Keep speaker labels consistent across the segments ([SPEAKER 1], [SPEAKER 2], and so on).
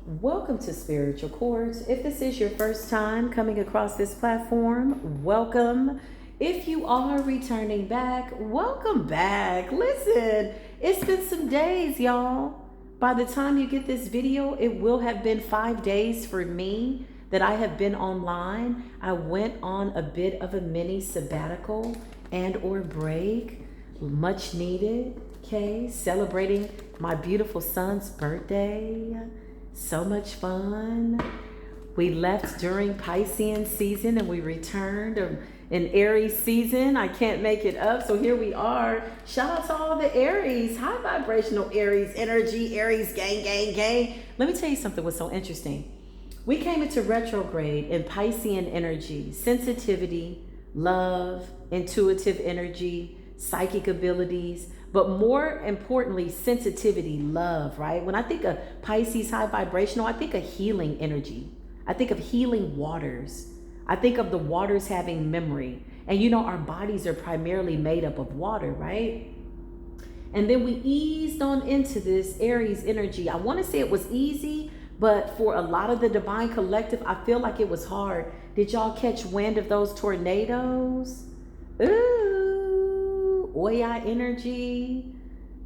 [SPEAKER 1] Welcome to Spiritual Chords. If this is your first time coming across this platform, welcome. If you are returning back, welcome back. Listen, it's been some days, y'all. By the time you get this video, it will have been 5 days for me that I have been online. I went on a bit of a mini sabbatical and or break, much needed, okay? Celebrating my beautiful son's birthday. So much fun. We left during Piscean season and we returned in Aries season. I can't make it up. So here we are. Shout out to all the Aries, high vibrational Aries energy, Aries gang, gang, gang. Let me tell you something was so interesting. We came into retrograde in Piscean energy, sensitivity, love, intuitive energy, psychic abilities, but more importantly, sensitivity, love, right? When I think of Pisces high vibrational, I think of healing energy. I think of healing waters. I think of the waters having memory. And you know, our bodies are primarily made up of water, right? And then we eased on into this Aries energy. I want to say it was easy, but for a lot of the divine collective, I feel like it was hard. Did y'all catch wind of those tornadoes? Ooh, Oya energy.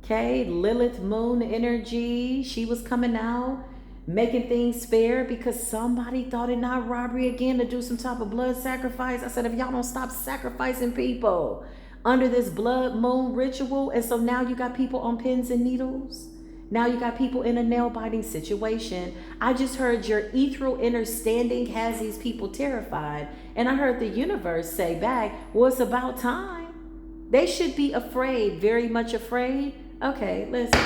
[SPEAKER 1] Okay, Lilith moon energy. She was coming out, making things fair because somebody thought it not robbery again to do some type of blood sacrifice. I said, if y'all don't stop sacrificing people under this blood moon ritual, and so now you got people on pins and needles. Now you got people in a nail biting situation. I just heard your ethereal understanding has these people terrified. And I heard the universe say back, well, it's about time. They should be afraid, very much afraid. Okay, listen,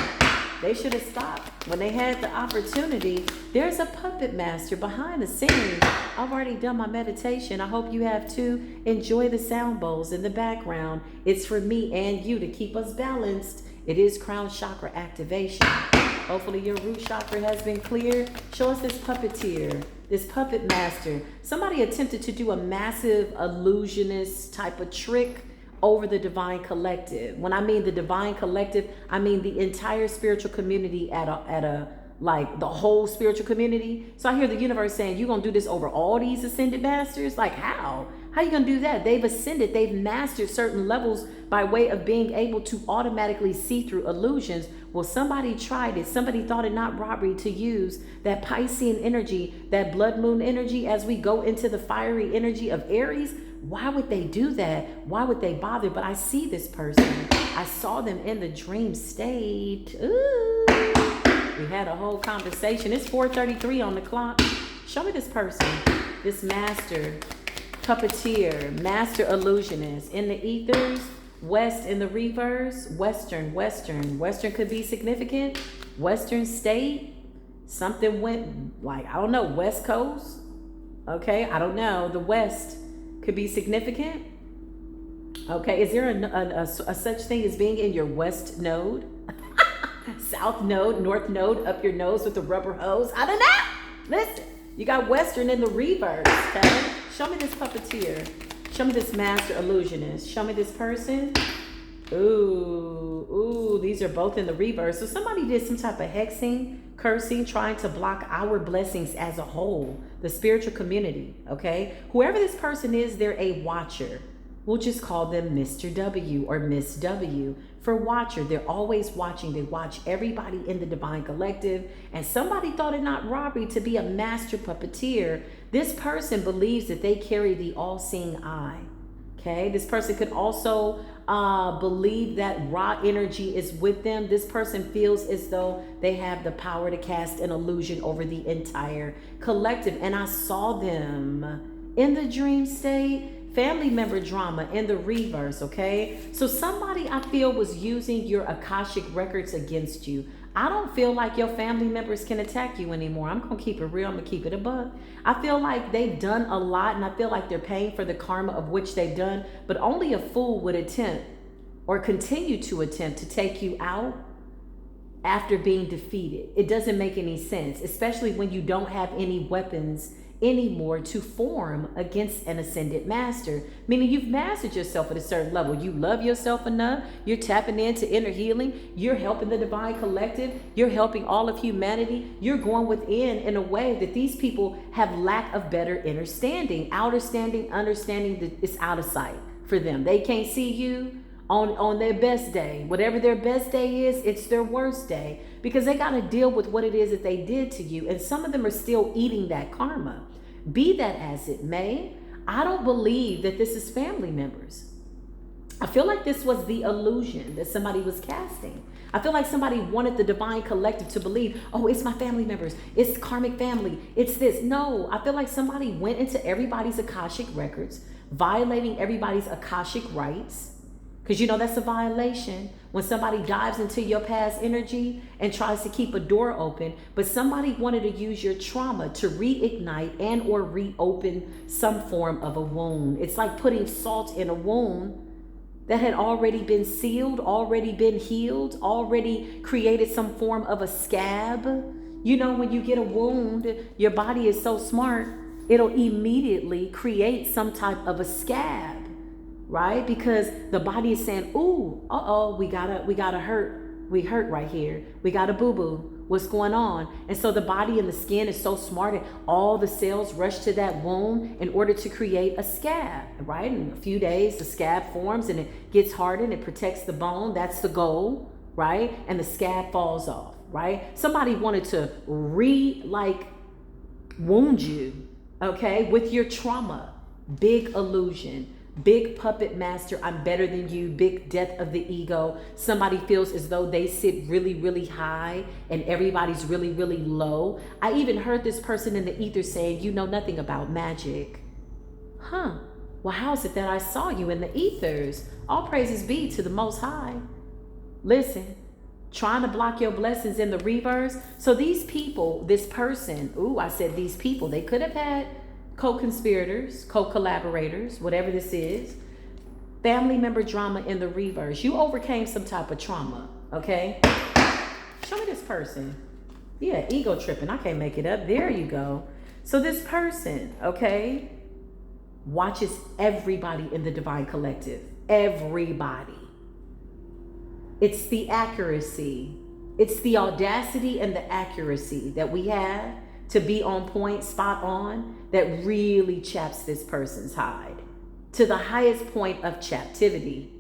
[SPEAKER 1] they should have stopped when they had the opportunity. There's a puppet master behind the scenes. I've already done my meditation. I hope you have too. Enjoy the sound bowls in the background. It's for me and you to keep us balanced. It is crown chakra activation. Hopefully your root chakra has been cleared. Show us this puppeteer, this puppet master. Somebody attempted to do a massive illusionist type of trick over the divine collective. When I mean the divine collective, I mean the entire spiritual community at a like the whole spiritual community. So I hear the universe saying, you're gonna do this over all these ascended masters? Like how? How you gonna do that? They've ascended, they've mastered certain levels by way of being able to automatically see through illusions. Well, somebody tried it. Somebody thought it not robbery to use that Piscean energy, that blood moon energy as we go into the fiery energy of Aries. Why would they do that? Why would they bother? But I see this person. I saw them in the dream state. Ooh. We had a whole conversation. It's 4:33 on the clock. Show me this person, this master puppeteer, master illusionist in the ethers, west in the reverse, western could be significant, western state, something went like, I don't know, west coast, okay, I don't know, the west could be significant. Okay, is there a such thing as being in your west node? South node, north node, up your nose with the rubber hose? I don't know. Listen, you got western in the reverse, okay? Show me this puppeteer. Show me this master illusionist. Show me this person. Ooh, these are both in the reverse. So somebody did some type of hexing, cursing, trying to block our blessings as a whole, the spiritual community, okay? Whoever this person is, they're a watcher. We'll just call them Mr. W or Miss W for watcher. They're always watching. They watch everybody in the divine collective. And somebody thought it not robbery to be a master puppeteer. This person believes that they carry the all-seeing eye. Okay, this person could also believe that raw energy is with them. This person feels as though they have the power to cast an illusion over the entire collective. And I saw them in the dream state. Family member drama in the reverse, okay? So somebody I feel was using your Akashic records against you. I don't feel like your family members can attack you anymore. I'm gonna keep it real, I'm gonna keep it a buck. I feel like they've done a lot and I feel like they're paying for the karma of which they've done, but only a fool would attempt or continue to attempt to take you out after being defeated. It doesn't make any sense, especially when you don't have any weapons anymore to form against an ascended master, meaning you've mastered yourself at a certain level. You love yourself enough. You're tapping into inner healing. You're helping the divine collective. You're helping all of humanity. You're going within in a way that these people have lack of better understanding. Outer standing, understanding that it's out of sight for them. They can't see you on their best day. Whatever their best day is, it's their worst day, because they got to deal with what it is that they did to you. And some of them are still eating that karma. Be that as it may, I don't believe that this is family members. I feel like this was the illusion that somebody was casting. I feel like somebody wanted the divine collective to believe, oh, it's my family members, it's karmic family, it's this. No, I feel like somebody went into everybody's Akashic records, violating everybody's Akashic rights. Because you know that's a violation when somebody dives into your past energy and tries to keep a door open, but somebody wanted to use your trauma to reignite and or reopen some form of a wound. It's like putting salt in a wound that had already been sealed, already been healed, already created some form of a scab. You know, when you get a wound, your body is so smart, it'll immediately create some type of a scab. Right? Because the body is saying, ooh, we gotta hurt. We hurt right here. We got a boo-boo. What's going on? And so the body and the skin is so smart, and all the cells rush to that wound in order to create a scab, right? In a few days, the scab forms and it gets hardened. It protects the bone. That's the goal, right? And the scab falls off, right? Somebody wanted to wound you, okay, with your trauma. Big illusion. Big puppet master, I'm better than you, big death of the ego. Somebody feels as though they sit really, really high and everybody's really, really low. I even heard this person in the ether saying, you know nothing about magic. Well, how is it that I saw you in the ethers? All praises be to the Most High. Listen, trying to block your blessings in the reverse. So these people, this person, I said these people, they could have had co-conspirators, co-collaborators, whatever this is, family member drama in the reverse. You overcame some type of trauma, okay? Show me this person. Yeah, ego tripping. I can't make it up. There you go. So this person, okay, watches everybody in the divine collective. Everybody. It's the accuracy. It's the audacity and the accuracy that we have to be on point, spot on, that really chaps this person's hide to the highest point of captivity.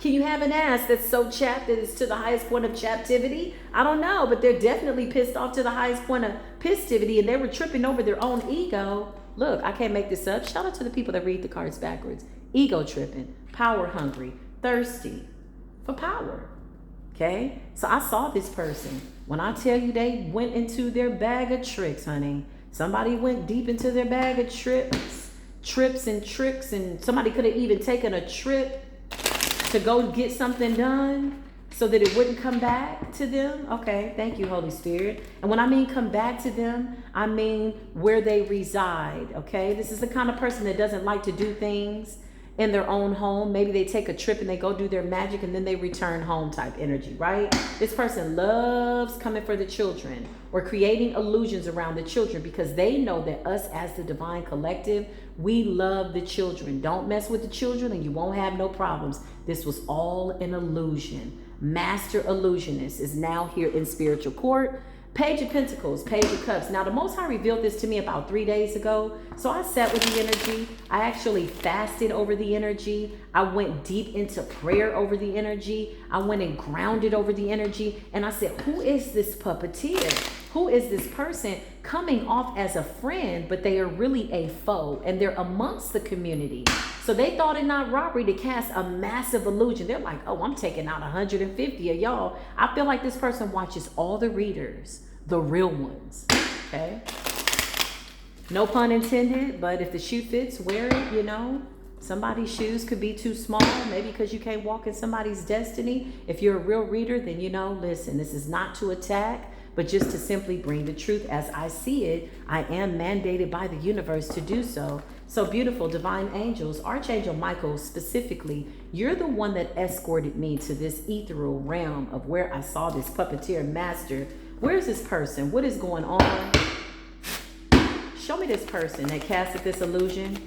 [SPEAKER 1] Can you have an ass that's so chapped that it's to the highest point of captivity? I don't know, but they're definitely pissed off to the highest point of pistivity, and they were tripping over their own ego. Look, I can't make this up. Shout out to the people that read the cards backwards. Ego tripping, power hungry, thirsty for power. Okay, so I saw this person. When I tell you they went into their bag of tricks, honey. Somebody went deep into their bag of trips and tricks, and somebody could have even taken a trip to go get something done so that it wouldn't come back to them. Okay, thank you, Holy Spirit. And when I mean come back to them, I mean where they reside, okay? This is the kind of person that doesn't like to do things in their own home. Maybe they take a trip and they go do their magic and then they return home type energy, right? This person loves coming for the children or creating illusions around the children because they know that us as the divine collective, we love the children. Don't mess with the children and you won't have no problems. This was all an illusion. Master Illusionist is now here in spiritual court. Page of Pentacles, Page of Cups. Now, the Most High revealed this to me about 3 days ago. So I sat with the energy. I actually fasted over the energy. I went deep into prayer over the energy. I went and grounded over the energy. And I said, who is this puppeteer? Who is this person coming off as a friend, but they are really a foe, and they're amongst the community? So they thought it not robbery to cast a massive illusion. They're like, oh, I'm taking out 150 of y'all. I feel like this person watches all the readers, the real ones, okay? No pun intended, but if the shoe fits, wear it, you know. Somebody's shoes could be too small, maybe because you can't walk in somebody's destiny. If you're a real reader, then you know, listen, this is not to attack, but just to simply bring the truth as I see it. I am mandated by the universe to do so. So beautiful, divine angels, Archangel Michael specifically, you're the one that escorted me to this ethereal realm of where I saw this puppeteer master. Where's this person? What is going on? show me this person that casted this illusion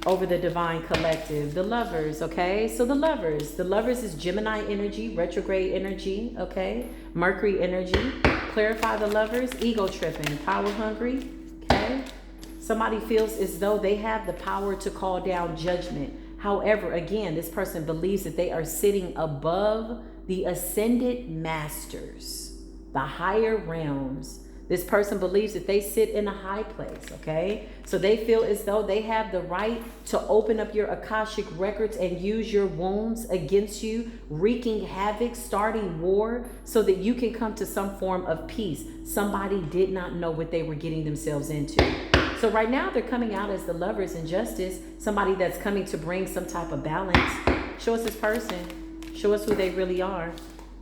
[SPEAKER 1] over the divine collective. The lovers, okay? So the lovers is Gemini energy, retrograde energy, okay? Mercury energy. Clarify the lovers, ego tripping, power hungry, okay? Somebody feels as though they have the power to call down judgment. However, again, this person believes that they are sitting above the ascended masters, the higher realms. This person believes that they sit in a high place, okay? So they feel as though they have the right to open up your Akashic records and use your wounds against you, wreaking havoc, starting war, so that you can come to some form of peace. Somebody did not know what they were getting themselves into. So right now they're coming out as the lovers in justice, somebody that's coming to bring some type of balance. Show us this person. Show us who they really are.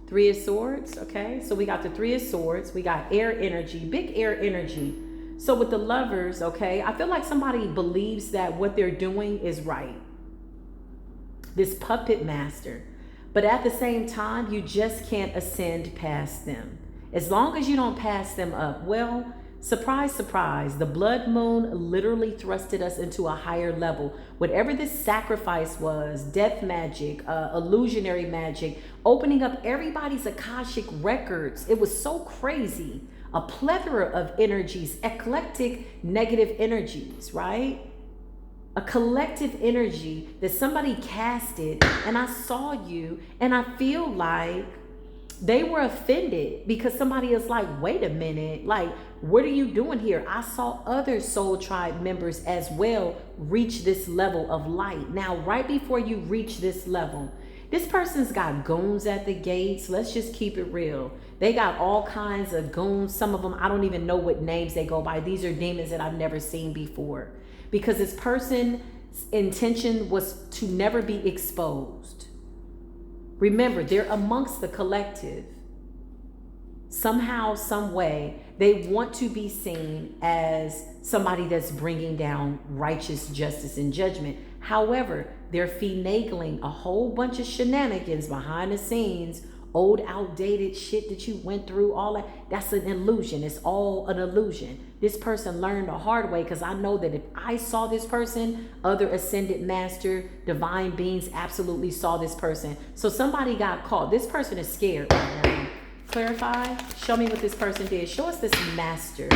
[SPEAKER 1] Three of Swords, okay? So we got the Three of Swords. We got air energy, big air energy. So with the lovers, okay, I feel like somebody believes that what they're doing is right. This puppet master. But at the same time, you just can't ascend past them. As long as you don't pass them up, well, surprise, surprise, the blood moon literally thrusted us into a higher level. Whatever this sacrifice was, death magic, illusionary magic, opening up everybody's Akashic records, it was so crazy. A plethora of energies, eclectic negative energies, right? A collective energy that somebody casted, and I saw you, and I feel like they were offended because somebody is like, wait a minute, like, what are you doing here? I saw other soul tribe members as well reach this level of light. Now, right before you reach this level, this person's got goons at the gates. Let's just keep it real. They got all kinds of goons. Some of them, I don't even know what names they go by. These are demons that I've never seen before. Because this person's intention was to never be exposed. Remember, they're amongst the collective. Somehow, some way, they want to be seen as somebody that's bringing down righteous justice and judgment. However, they're finagling a whole bunch of shenanigans behind the scenes, old outdated shit that you went through, all that. That's an illusion. It's all an illusion. This person learned the hard way, because I know that if I saw this person, other ascended master, divine beings absolutely saw this person. So somebody got caught. This person is scared right now. Clarify. Show me what this person did. Show us this master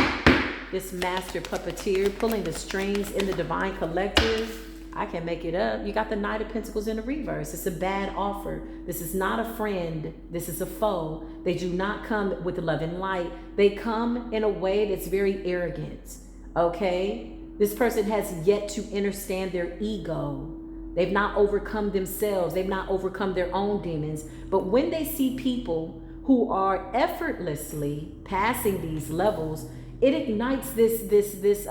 [SPEAKER 1] puppeteer pulling the strings in the divine collective. I can make it up. You got the Knight of Pentacles in the reverse. It's a bad offer. This is not a friend. This is a foe. They do not come with love and light. They come in a way that's very arrogant. Okay? This person has yet to understand their ego. They've not overcome themselves. They've not overcome their own demons. But when they see people who are effortlessly passing these levels, it ignites this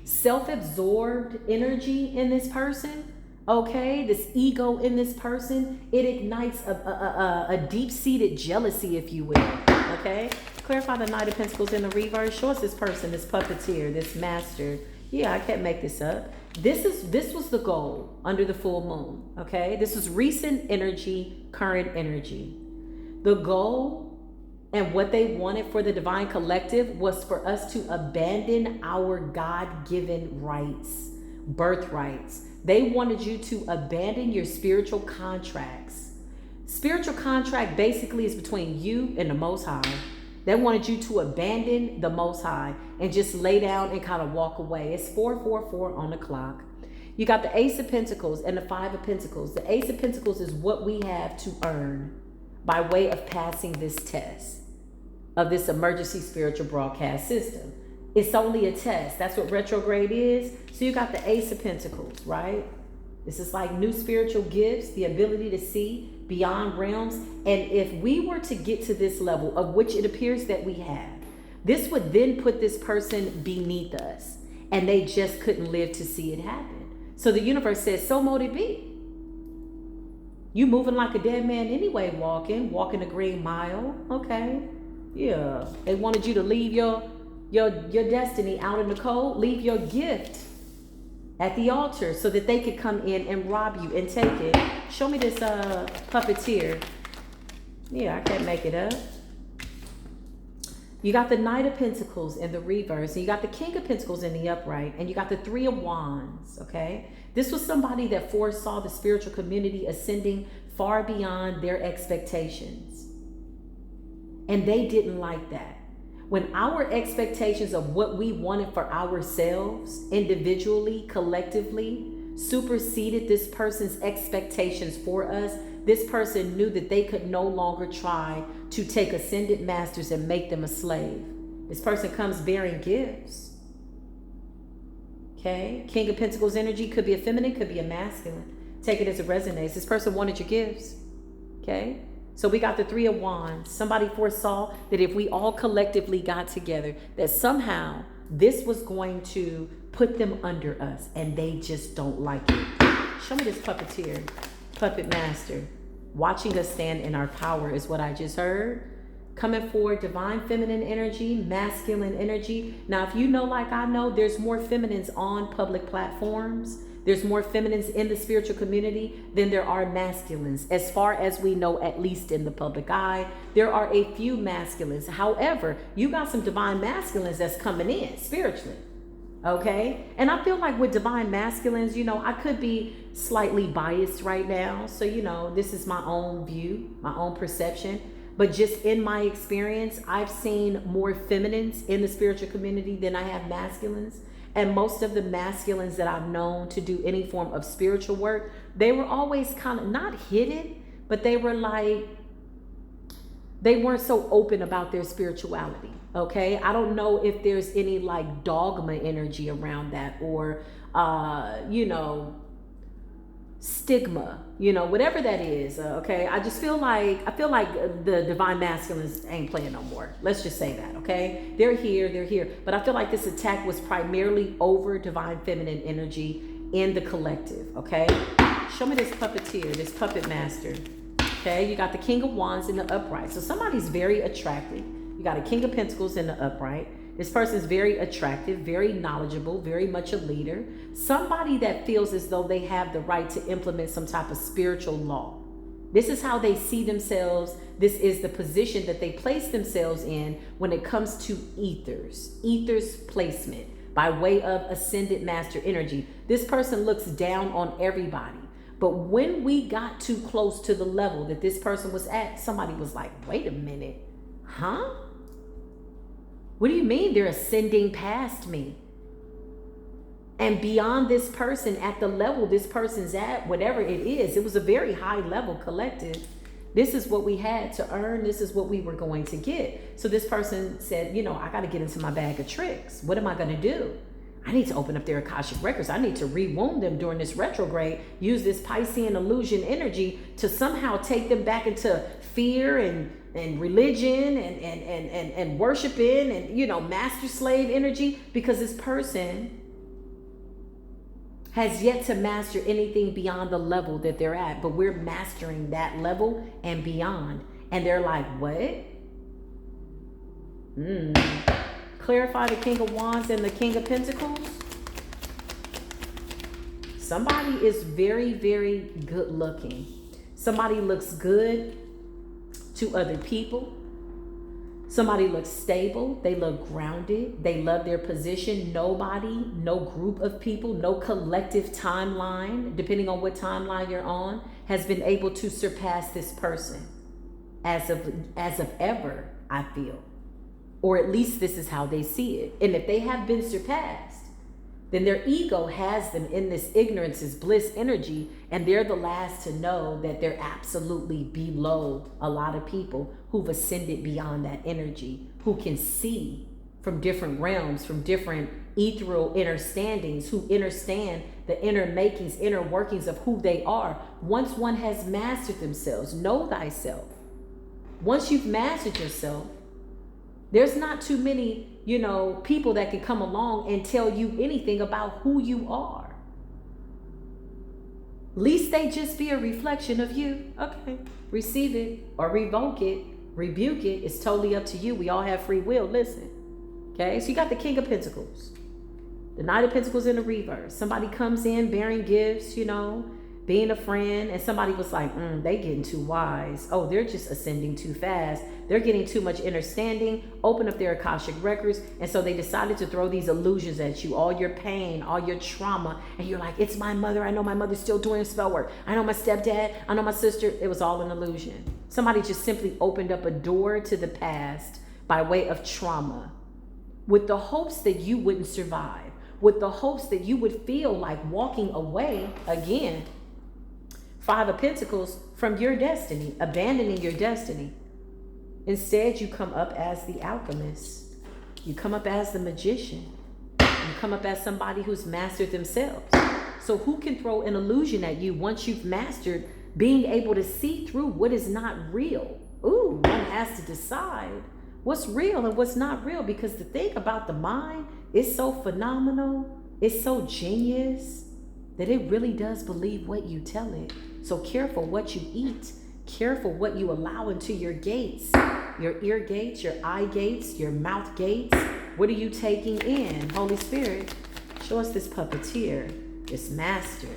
[SPEAKER 1] self-absorbed energy in this person, okay? This ego in this person. It ignites a deep-seated jealousy, if you will, okay? Clarify the Knight of Pentacles in the reverse. Show us this person, this puppeteer, this master. Yeah, I can't make this up. This was the goal under the full moon, okay? This was recent energy, current energy. The goal and what they wanted for the divine collective was for us to abandon our God-given rights, birthrights. They wanted you to abandon your spiritual contracts. Spiritual contract basically is between you and the Most High. They wanted you to abandon the Most High and just lay down and kind of walk away. It's 444 on the clock. You got the Ace of Pentacles and the Five of Pentacles. The Ace of Pentacles is what we have to earn by way of passing this test of this emergency spiritual broadcast system. It's only a test. That's what retrograde is. So you got the Ace of Pentacles, right? This is like new spiritual gifts, the ability to see beyond realms. And if we were to get to this level, of which it appears that we have, this would then put this person beneath us, and they just couldn't live to see it happen. So the universe says, so mote it be. You moving like a dead man anyway, walking the green mile. Okay. Yeah. They wanted you to leave your destiny out in the cold. Leave your gift at the altar so that they could come in and rob you and take it. Show me this puppeteer. Yeah, I can't make it up. You got the Knight of Pentacles in the reverse, and you got the King of Pentacles in the upright, and you got the Three of Wands, okay? This was somebody that foresaw the spiritual community ascending far beyond their expectations. And they didn't like that. When our expectations of what we wanted for ourselves, individually, collectively, superseded this person's expectations for us, this person knew that they could no longer try to take ascended masters and make them a slave. This person comes bearing gifts. Okay? King of Pentacles energy could be a feminine, could be a masculine. Take it as it resonates. This person wanted your gifts. Okay? So we got the Three of Wands. Somebody foresaw that if we all collectively got together, that somehow this was going to put them under us, and they just don't like it. Show me this puppeteer, puppet master. Watching us stand in our power is what I just heard. Coming forward, divine feminine energy, masculine energy. Now, if you know, like I know, there's more feminines on public platforms. There's more feminines in the spiritual community than there are masculines. As far as we know, at least in the public eye, there are a few masculines. However, you got some divine masculines that's coming in spiritually. Okay? And I feel like with divine masculines, you know, I could be slightly biased right now. So, you know, this is my own view, my own perception. But just in my experience, I've seen more feminines in the spiritual community than I have masculines. And most of the masculines that I've known to do any form of spiritual work, they were always kind of not hidden, but they were like, they weren't so open about their spirituality. Okay, I don't know if there's any like dogma energy around that, or you know, stigma, you know, whatever that is. Okay, I feel like the divine masculines ain't playing no more. Let's just say that. Okay, they're here, but I feel like this attack was primarily over divine feminine energy in the collective. Okay, show me this puppeteer, this puppet master. Okay, you got the King of Wands in the upright, so somebody's very attractive. You got a King of Pentacles in the upright. This person is very attractive, very knowledgeable, very much a leader. Somebody that feels as though they have the right to implement some type of spiritual law. This is how they see themselves. This is the position that they place themselves in when it comes to ethers placement by way of ascended master energy. This person looks down on everybody. But when we got too close to the level that this person was at, somebody was like, wait a minute, huh? What do you mean they're ascending past me? And beyond this person, at the level this person's at, whatever it is, it was a very high level collective. This is what we had to earn. This is what we were going to get. So this person said, you know, I got to get into my bag of tricks. What am I going to do? I need to open up their Akashic records. I need to rewound them during this retrograde, use this Piscean illusion energy to somehow take them back into fear and religion and worshiping and, you know, master slave energy, because this person has yet to master anything beyond the level that they're at, but we're mastering that level and beyond. And they're like, what? Clarify the King of Wands and the King of Pentacles. Somebody is very, very good looking. Somebody looks good to other people. Somebody looks stable. They look grounded. They love their position. Nobody, no group of people, no collective timeline, depending on what timeline you're on, has been able to surpass this person as of ever, I feel. Or at least this is how they see it. And if they have been surpassed, then their ego has them in this ignorance is bliss energy, and they're the last to know that they're absolutely below a lot of people who've ascended beyond that energy, who can see from different realms, from different ethereal understandings, who understand the inner makings, inner workings of who they are. Once one has mastered themselves, know thyself. Once you've mastered yourself, there's not too many, you know, people that can come along and tell you anything about who you are. Least they just be a reflection of you. Okay, receive it or revoke it, rebuke it. It's totally up to you. We all have free will. Listen. Okay, so you got the King of Pentacles, the Knight of Pentacles in the reverse. Somebody comes in bearing gifts, you know, being a friend, and somebody was like, they getting too wise. Oh, they're just ascending too fast. They're getting too much understanding. Open up their Akashic records. And so they decided to throw these illusions at you, all your pain, all your trauma. And you're like, it's my mother. I know my mother's still doing spell work. I know my stepdad. I know my sister. It was all an illusion. Somebody just simply opened up a door to the past by way of trauma, with the hopes that you wouldn't survive, with the hopes that you would feel like walking away again. 5 of Pentacles, from your destiny, abandoning your destiny. Instead, you come up as the alchemist. You come up as the magician. You come up as somebody who's mastered themselves. So who can throw an illusion at you once you've mastered being able to see through what is not real? Ooh, one has to decide what's real and what's not real, because the thing about the mind is so phenomenal, it's so genius, that it really does believe what you tell it. So careful what you eat. Careful what you allow into your gates, your ear gates, your eye gates, your mouth gates. What are you taking in? Holy Spirit, show us this puppeteer, this master.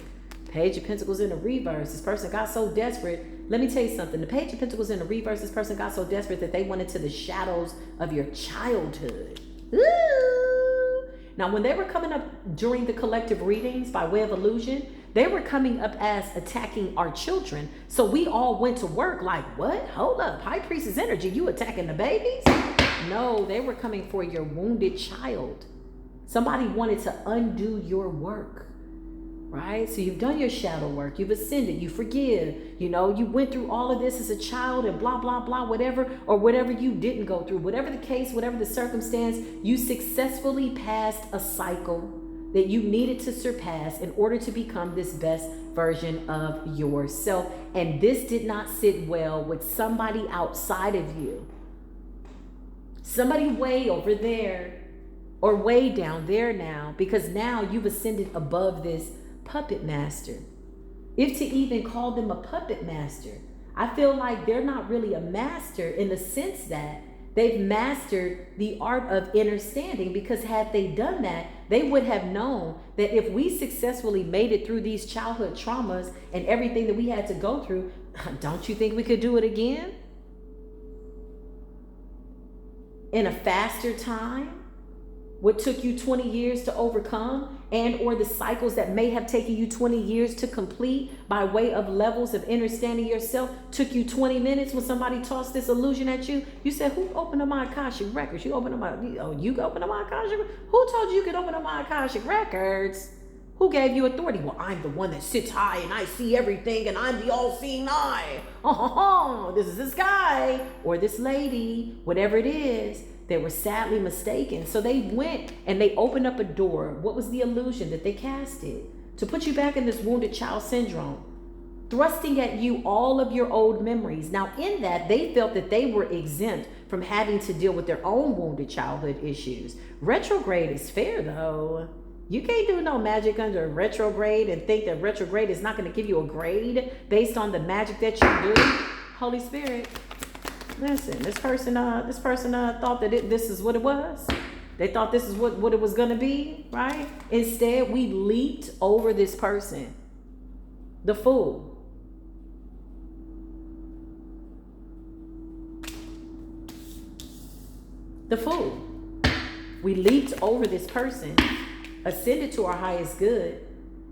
[SPEAKER 1] Page of Pentacles in the reverse. This person got so desperate. Let me tell you something. The Page of Pentacles in the reverse, this person got so desperate that they went into the shadows of your childhood. Ooh. Now, when they were coming up during the collective readings by way of illusion, they were coming up as attacking our children. So we all went to work like, what? Hold up. High Priestess energy. You attacking the babies? No, they were coming for your wounded child. Somebody wanted to undo your work, right? So you've done your shadow work. You've ascended. You forgive. You know, you went through all of this as a child and blah, blah, blah, whatever, or whatever you didn't go through. Whatever the case, whatever the circumstance, you successfully passed a cycle that you needed to surpass in order to become this best version of yourself. And this did not sit well with somebody outside of you. Somebody way over there or way down there now, because now you've ascended above this puppet master. If to even call them a puppet master, I feel like they're not really a master in the sense that they've mastered the art of understanding, because had they done that, they would have known that if we successfully made it through these childhood traumas and everything that we had to go through, don't you think we could do it again? In a faster time? What took you 20 years to overcome, and or the cycles that may have taken you 20 years to complete by way of levels of understanding yourself took you 20 minutes when somebody tossed this illusion at you. You said, who opened up my Akashic records? You opened up my, you opened up my Akashic? Who told you could open up my Akashic records? Who gave you authority? Well, I'm the one that sits high and I see everything and I'm the all-seeing eye. Oh, this is this guy or this lady, whatever it is. They were sadly mistaken. So they went and they opened up a door. What was the illusion that they casted? To put you back in this wounded child syndrome, thrusting at you all of your old memories. Now, in that, they felt that they were exempt from having to deal with their own wounded childhood issues. Retrograde is fair, though. You can't do no magic under retrograde and think that retrograde is not going to give you a grade based on the magic that you do. Holy Spirit. Listen, this person thought that this is what it was. They thought this is what it was going to be, right? Instead, we leaped over this person. The fool. The fool. We leaped over this person, ascended to our highest good,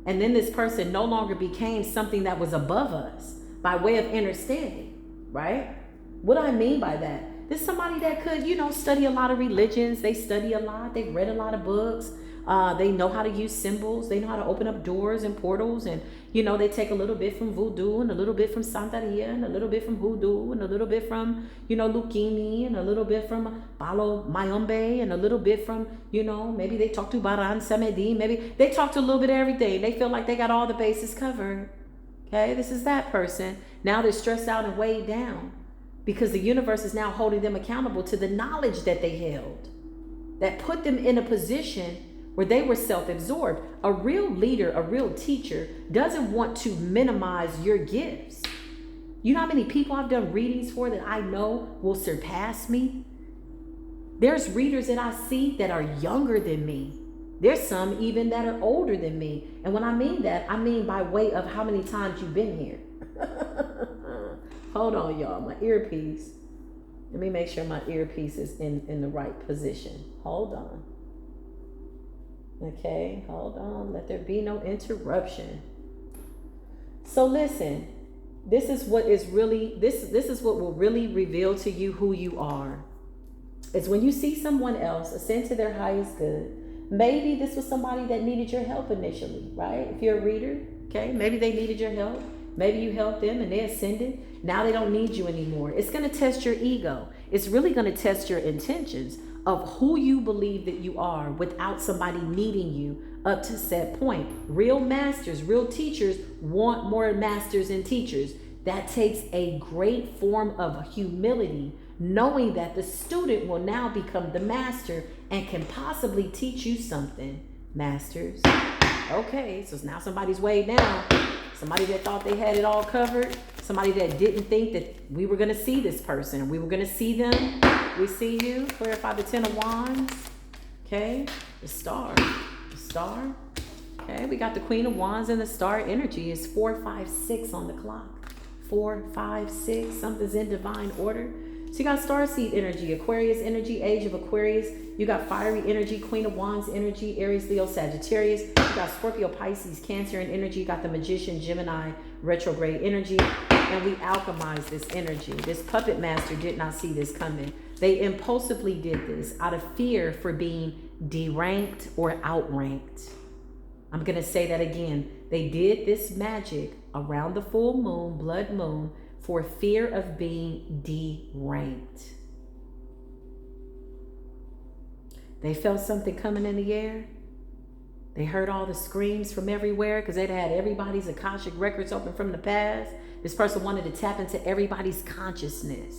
[SPEAKER 1] and then this person no longer became something that was above us by way of understanding, right? What do I mean by that? There's somebody that could, study a lot of religions. They study a lot. They've read a lot of books. They know how to use symbols. They know how to open up doors and portals. And, they take a little bit from voodoo and a little bit from Santeria and a little bit from hoodoo and a little bit from, Lukini and a little bit from Palo Mayombe and a little bit from, maybe they talk to Baran Samedi. Maybe they talk to a little bit of everything. They feel like they got all the bases covered. Okay, this is that person. Now they're stressed out and weighed down, because the universe is now holding them accountable to the knowledge that they held, that put them in a position where they were self-absorbed. A real leader, a real teacher doesn't want to minimize your gifts. You know how many people I've done readings for that I know will surpass me? There's readers that I see that are younger than me. There's some even that are older than me. And when I mean that, I mean by way of how many times you've been here. Hold on, y'all. My earpiece. Let me make sure my earpiece is in the right position. Hold on. Okay, hold on. Let there be no interruption. So listen, this is what is really, this is what will really reveal to you who you are. It's when you see someone else ascend to their highest good. Maybe this was somebody that needed your help initially, right? If you're a reader, okay, maybe they needed your help. Maybe you helped them and they ascended. Now they don't need you anymore. It's going to test your ego. It's really going to test your intentions of who you believe that you are without somebody needing you up to set point. Real masters, real teachers want more masters and teachers. That takes a great form of humility, knowing that the student will now become the master and can possibly teach you something. Masters. Okay, so now somebody's way down. Somebody that thought they had it all covered. Somebody that didn't think that we were going to see this person. We were going to see them. We see you. Clarify the 10 of Wands. Okay, the star. The star. Okay, we got the Queen of Wands and the star energy is 4, 5, 6 on the clock. 4, 5, 6. Something's in divine order. So you got starseed energy, Aquarius energy, age of Aquarius. You got fiery energy, Queen of Wands energy, Aries, Leo, Sagittarius. You got Scorpio, Pisces, Cancer and energy. You got the Magician, Gemini, retrograde energy. And we alchemize this energy. This puppet master did not see this coming. They impulsively did this out of fear for being deranked or outranked. I'm going to say that again. They did this magic around the full moon, blood moon, for fear of being deranked. They felt something coming in the air. They heard all the screams from everywhere because they'd had everybody's Akashic records open from the past. This person wanted to tap into everybody's consciousness,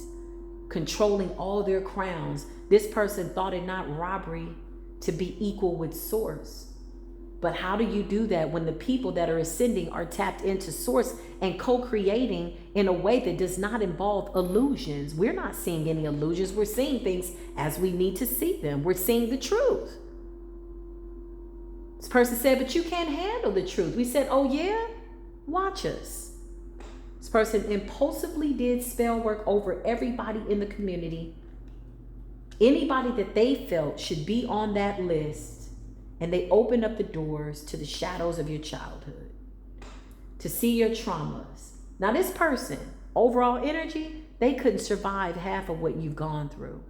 [SPEAKER 1] controlling all their crowns. This person thought it not robbery to be equal with source. But how do you do that when the people that are ascending are tapped into source and co-creating in a way that does not involve illusions? We're not seeing any illusions. We're seeing things as we need to see them. We're seeing the truth. This person said, but you can't handle the truth. We said, oh yeah? Watch us. This person impulsively did spell work over everybody in the community. Anybody that they felt should be on that list. And they open up the doors to the shadows of your childhood, to see your traumas. Now this person, overall energy, they couldn't survive half of what you've gone through.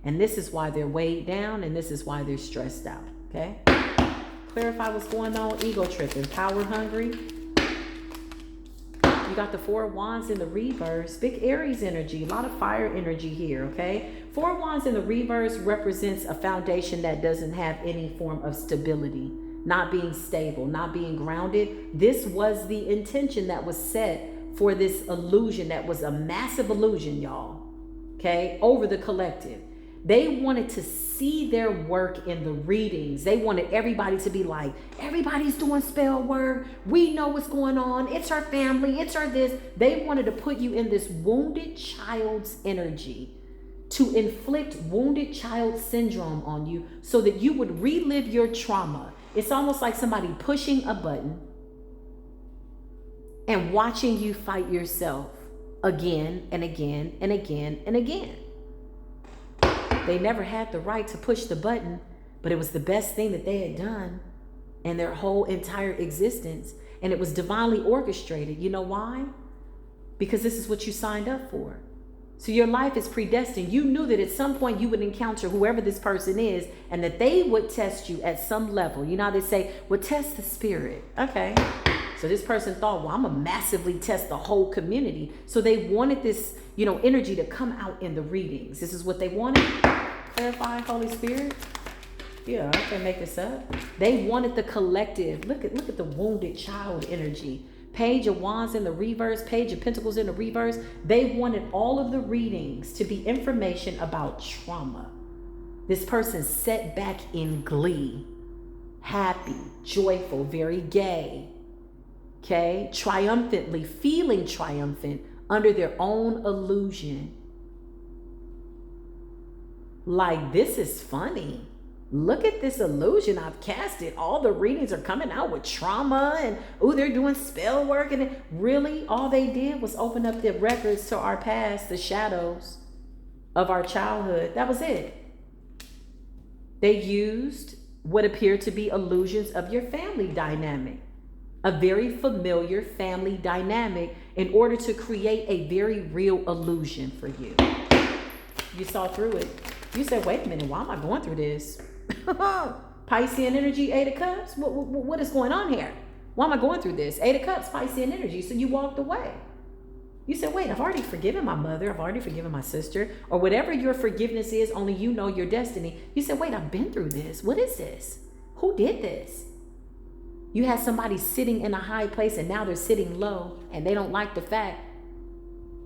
[SPEAKER 1] And this is why they're weighed down and this is why they're stressed out, okay? Clarify what's going on, ego tripping, power hungry. You got the 4 of Wands in the reverse, big Aries energy, a lot of fire energy here, okay? 4 of Wands in the reverse represents a foundation that doesn't have any form of stability, not being stable, not being grounded. This was the intention that was set for this illusion that was a massive illusion, y'all, okay, over the collective. They wanted to see their work in the readings. They wanted everybody to be like, everybody's doing spell work. We know what's going on. It's our family. It's our this. They wanted to put you in this wounded child's energy to inflict wounded child syndrome on you so that you would relive your trauma. It's almost like somebody pushing a button and watching you fight yourself again and again and again and again. They never had the right to push the button, but it was the best thing that they had done in their whole entire existence. And it was divinely orchestrated. You know why? Because this is what you signed up for. So your life is predestined. You knew that at some point you would encounter whoever this person is and that they would test you at some level. You know how they say, well, test the spirit. Okay. So this person thought, well, I'm going to massively test the whole community. So they wanted this, energy to come out in the readings. This is what they wanted. Clarify, Holy Spirit. Yeah, I can't make this up. They wanted the collective. Look at the wounded child energy. Page of Wands in the reverse, Page of Pentacles in the reverse. They wanted all of the readings to be information about trauma. This person sat back in glee, happy, joyful, very gay, okay? Triumphantly, feeling triumphant under their own illusion. Like, this is funny. look at this illusion I've casted. All the readings are coming out with trauma and, oh, they're doing spell work. And really, all they did was open up the records to our past, the shadows of our childhood. That was it. They used what appeared to be illusions of your family dynamic, a very familiar family dynamic, in order to create a very real illusion for you. You saw through it. You said, wait a minute, why am I going through this? Piscean energy, 8 of Cups. What is going on here? Why am I going through this? 8 of Cups, Piscean energy. So you walked away. You said, wait, I've already forgiven my mother. I've already forgiven my sister. Or whatever your forgiveness is, only you know your destiny. You said, wait, I've been through this. What is this? Who did this? You had somebody sitting in a high place and now they're sitting low, and they don't like the fact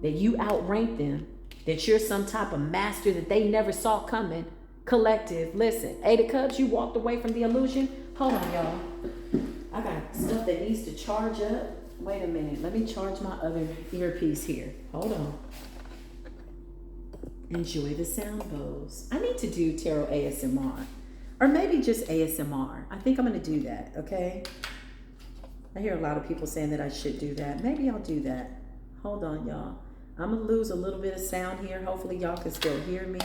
[SPEAKER 1] that you outranked them, that you're some type of master that they never saw coming. Collective, listen, 8 of Cups, you walked away from the illusion. Hold on, y'all. I got stuff that needs to charge up. Wait a minute. Let me charge my other earpiece here. Hold on. Enjoy the sound bowls. I need to do tarot ASMR. Or maybe just ASMR. I think I'm going to do that, okay? I hear a lot of people saying that I should do that. Maybe I'll do that. Hold on, y'all. I'm going to lose a little bit of sound here. Hopefully y'all can still hear me.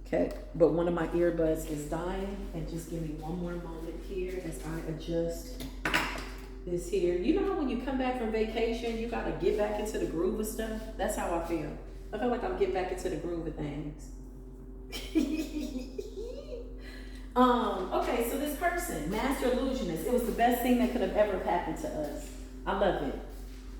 [SPEAKER 1] Okay, but one of my earbuds is dying. And just give me one more moment here as I adjust this here. You know how when you come back from vacation, you got to get back into the groove of stuff? That's how I feel. I feel like I'm getting back into the groove of things. Okay, so this person, Master Illusionist, it was the best thing that could have ever happened to us. I love it.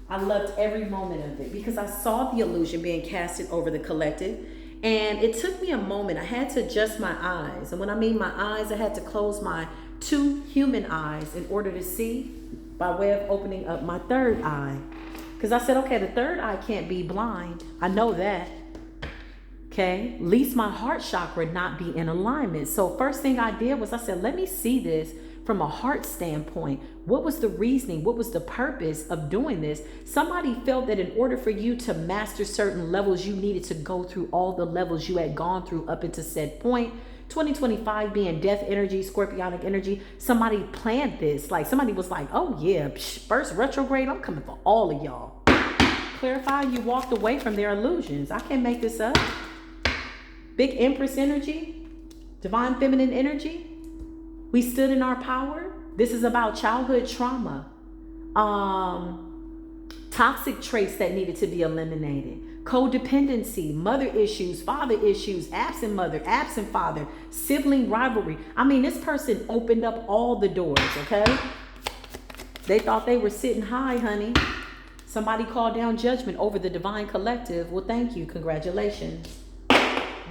[SPEAKER 1] I loved every moment of it because I saw the illusion being casted over the collective, and it took me a moment. I had to adjust my eyes, and when I mean my eyes, I had to close my 2 human eyes in order to see, by way of opening up my 3rd eye. Because I said, okay, the 3rd eye can't be blind. I know that. Okay, at least my heart chakra not be in alignment. So first thing I did was I said, let me see this from a heart standpoint. What was the reasoning? What was the purpose of doing this? Somebody felt that in order for you to master certain levels, you needed to go through all the levels you had gone through up into said point. 2025 being death energy, scorpionic energy. Somebody planned this. Like somebody was like, oh yeah, first retrograde, I'm coming for all of y'all. Clarify, you walked away from their illusions. I can't make this up. Big Empress energy, divine feminine energy. We stood in our power. This is about childhood trauma, toxic traits that needed to be eliminated, codependency, mother issues, father issues, absent mother, absent father, sibling rivalry. I mean, this person opened up all the doors, okay? They thought they were sitting high, honey. Somebody called down judgment over the divine collective. Well, thank you. Congratulations.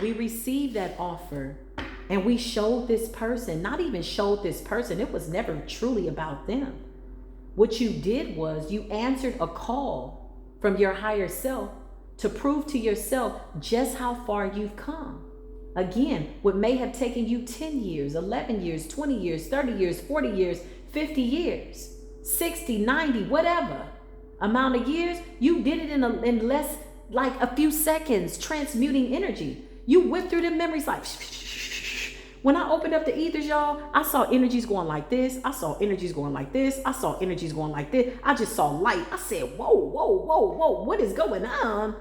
[SPEAKER 1] We received that offer, and we showed this person, not even showed this person. It was never truly about them. What you did was you answered a call from your higher self to prove to yourself just how far you've come. Again, what may have taken you 10 years, 11 years, 20 years, 30 years, 40 years, 50 years, 60, 90, whatever amount of years, you did it in less, like a few seconds, transmuting energy. You whipped through the memories like, when I opened up the ethers, y'all, I saw energies going like this. I saw energies going like this. I saw energies going like this. I just saw light. I said, whoa, whoa, whoa, whoa, what is going on?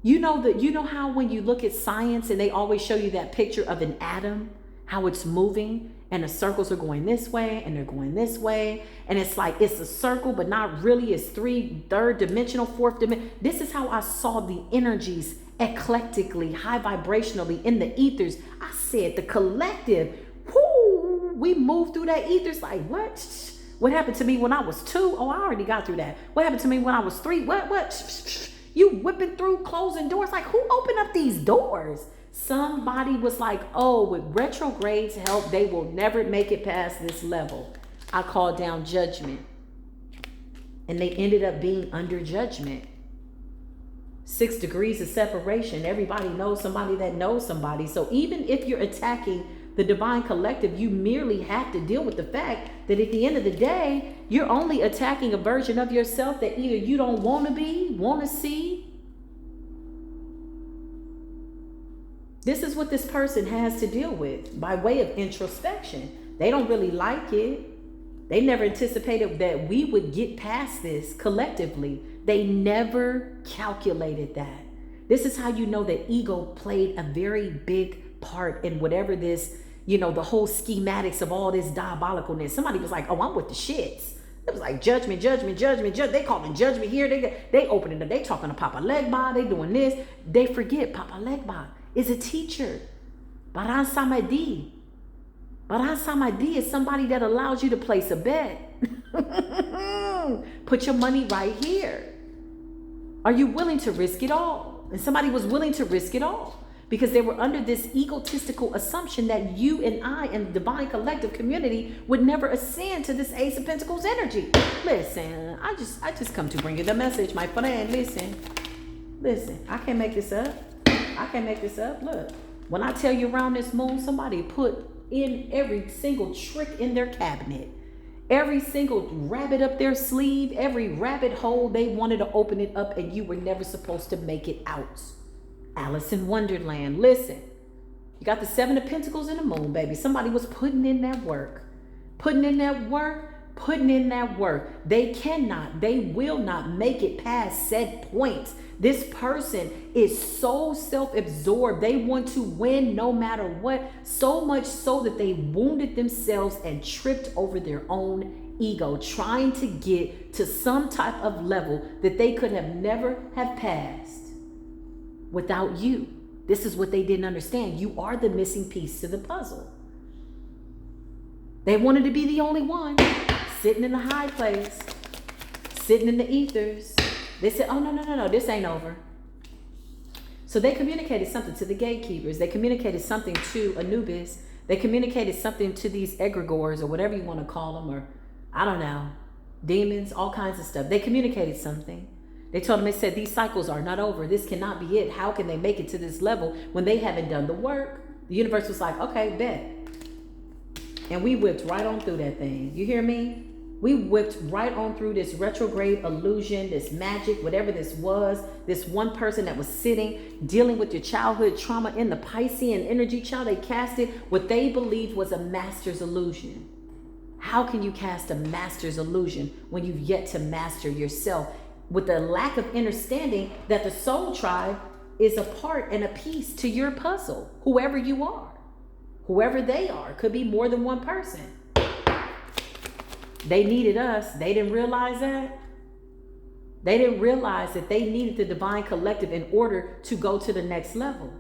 [SPEAKER 1] You know how when you look at science and they always show you that picture of an atom, how it's moving and the circles are going this way and they're going this way. And it's like, it's a circle, but not really. It's 3rd dimensional, 4th dimension. This is how I saw the energies eclectically, high vibrationally in the ethers. I said the collective, whoo, we moved through that ethers like, what? What happened to me when I was 2? Oh, I already got through that. What happened to me when I was 3? What? You whipping through closing doors. Like, who opened up these doors? Somebody was like, oh, with retrograde's help, they will never make it past this level. I called down judgment. And they ended up being under judgment. 6 degrees of separation. Everybody knows somebody that knows somebody. So even if you're attacking the divine collective, you merely have to deal with the fact that at the end of the day, you're only attacking a version of yourself that either you don't want to be, want to see. This is what this person has to deal with by way of introspection. They don't really like it. They never anticipated that we would get past this collectively. They never calculated that. This is how you know that ego played a very big part in whatever this, the whole schematics of all this diabolicalness. Somebody was like, oh, I'm with the shits. It was like judgment. They calling judgment here. They opening it. They talking to Papa Legba. They doing this. They forget Papa Legba is a teacher. Baran Samadi. Baran Samadi is somebody that allows you to place a bet. Put your money right here. Are you willing to risk it all? And somebody was willing to risk it all because they were under this egotistical assumption that you and I and the divine collective community would never ascend to this Ace of Pentacles energy. Listen, I just come to bring you the message, my friend. Listen, I can't make this up. Look, when I tell you around this moon, somebody put in every single trick in their cabinet, every single rabbit up their sleeve, every rabbit hole they wanted to open it up, and you were never supposed to make it out. Alice in Wonderland. Listen, you got the Seven of Pentacles and the moon, baby. Somebody was putting in that work. They will not make it past said points. This person is so self-absorbed. They want to win no matter what. So much so that they wounded themselves and tripped over their own ego, trying to get to some type of level that they could have never have passed without you. This is what they didn't understand. You are the missing piece to the puzzle. They wanted to be the only one, sitting in the high place, sitting in the ethers. They said, oh, no, this ain't over. So they communicated something to the gatekeepers. They communicated something to Anubis. They communicated something to these egregores or whatever you want to call them, or I don't know, demons, all kinds of stuff. They communicated something. They told them, they said, these cycles are not over. This cannot be it. How can they make it to this level when they haven't done the work? The universe was like, okay, bet. And we whipped right on through that thing. You hear me? We whipped right on through this retrograde illusion, this magic, whatever this was. This one person that was sitting, dealing with your childhood trauma in the Piscean energy, child, they casted what they believed was a master's illusion. How can you cast a master's illusion when you've yet to master yourself? With the lack of understanding that the soul tribe is a part and a piece to your puzzle, whoever you are, whoever they are, could be more than one person. They needed us. They didn't realize that. They didn't realize that they needed the divine collective in order to go to the next level.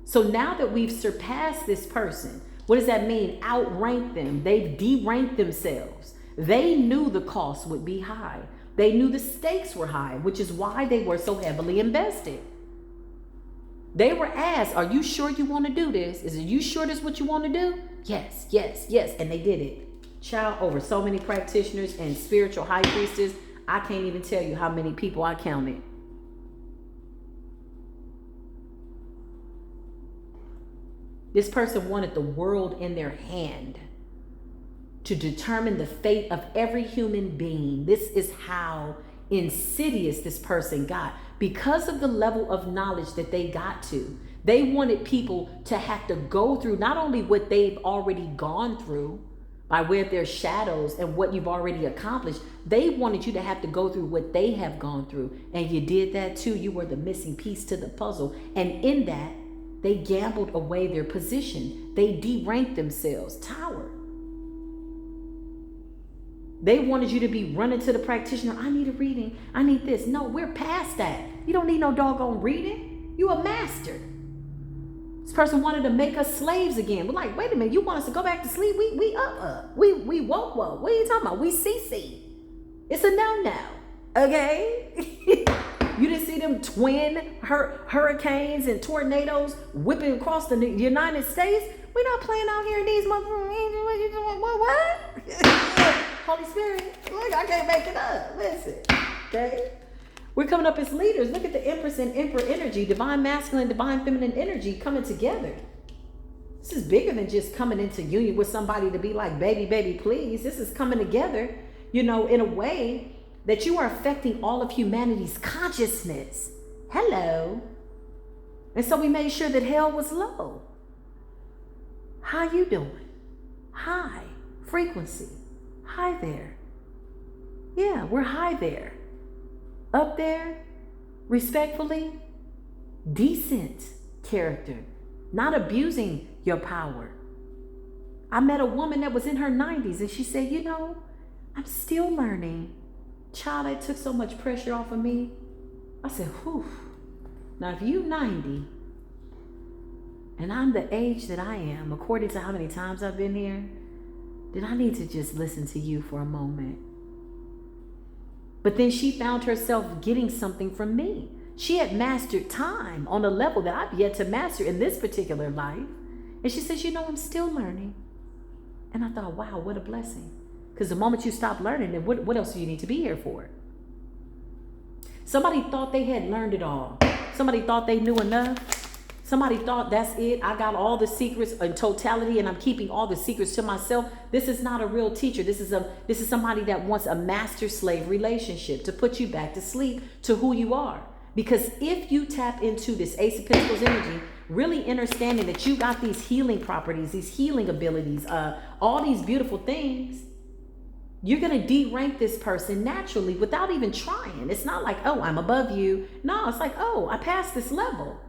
[SPEAKER 1] So now that we've surpassed this person, what does that mean? Outrank them. They've deranked themselves. They knew the cost would be high. They knew the stakes were high, which is why they were so heavily invested. They were asked, are you sure you want to do this? Are you sure this is what you want to do? Yes. And they did it. Child, over so many practitioners and spiritual high priestess, I can't even tell you how many people I counted. This person wanted the world in their hand to determine the fate of every human being. This is how insidious this person got. Because of the level of knowledge that they got to, they wanted people to have to go through not only what they've already gone through by way of their shadows and what you've already accomplished. They wanted you to have to go through what they have gone through. And you did that too. You were the missing piece to the puzzle. And in that, they gambled away their position. They deranked themselves. Tower. They wanted you to be running to the practitioner. I need a reading. I need this. No, we're past that. You don't need no doggone reading. You a master. This person wanted to make us slaves again. We're like, wait a minute, you want us to go back to sleep? We up. We woke. What are you talking about? We CC. It's a no. Okay? You didn't see them twin hurricanes and tornadoes whipping across the United States? We're not playing out here in these motherfuckers. What? Holy Spirit. Look, I can't make it up. Listen. Okay? We're coming up as leaders. Look at the Empress and Emperor energy, divine masculine, divine feminine energy coming together. This is bigger than just coming into union with somebody to be like, baby, please. This is coming together, in a way that you are affecting all of humanity's consciousness. Hello. And so we made sure that hell was low. How you doing? High frequency. High there. Yeah, we're high there. Up there, respectfully, decent character, not abusing your power. I met a woman that was in her 90s and she said, you know, I'm still learning. Child, that took so much pressure off of me. I said, whew. Now, if you 90 and I'm the age that I am, according to how many times I've been here, then I need to just listen to you for a moment. But then she found herself getting something from me. She had mastered time on a level that I've yet to master in this particular life. And she says, you know, I'm still learning. And I thought, wow, what a blessing. Because the moment you stop learning, then what else do you need to be here for? Somebody thought they had learned it all. Somebody thought they knew enough. Somebody thought that's it. I got all the secrets in totality and I'm keeping all the secrets to myself. This is not a real teacher. This is somebody that wants a master-slave relationship to put you back to sleep to who you are. Because if you tap into this Ace of Pentacles energy, really understanding that you got these healing properties, these healing abilities, all these beautiful things, you're going to de-rank this person naturally without even trying. It's not like, oh, I'm above you. No, it's like, oh, I passed this level.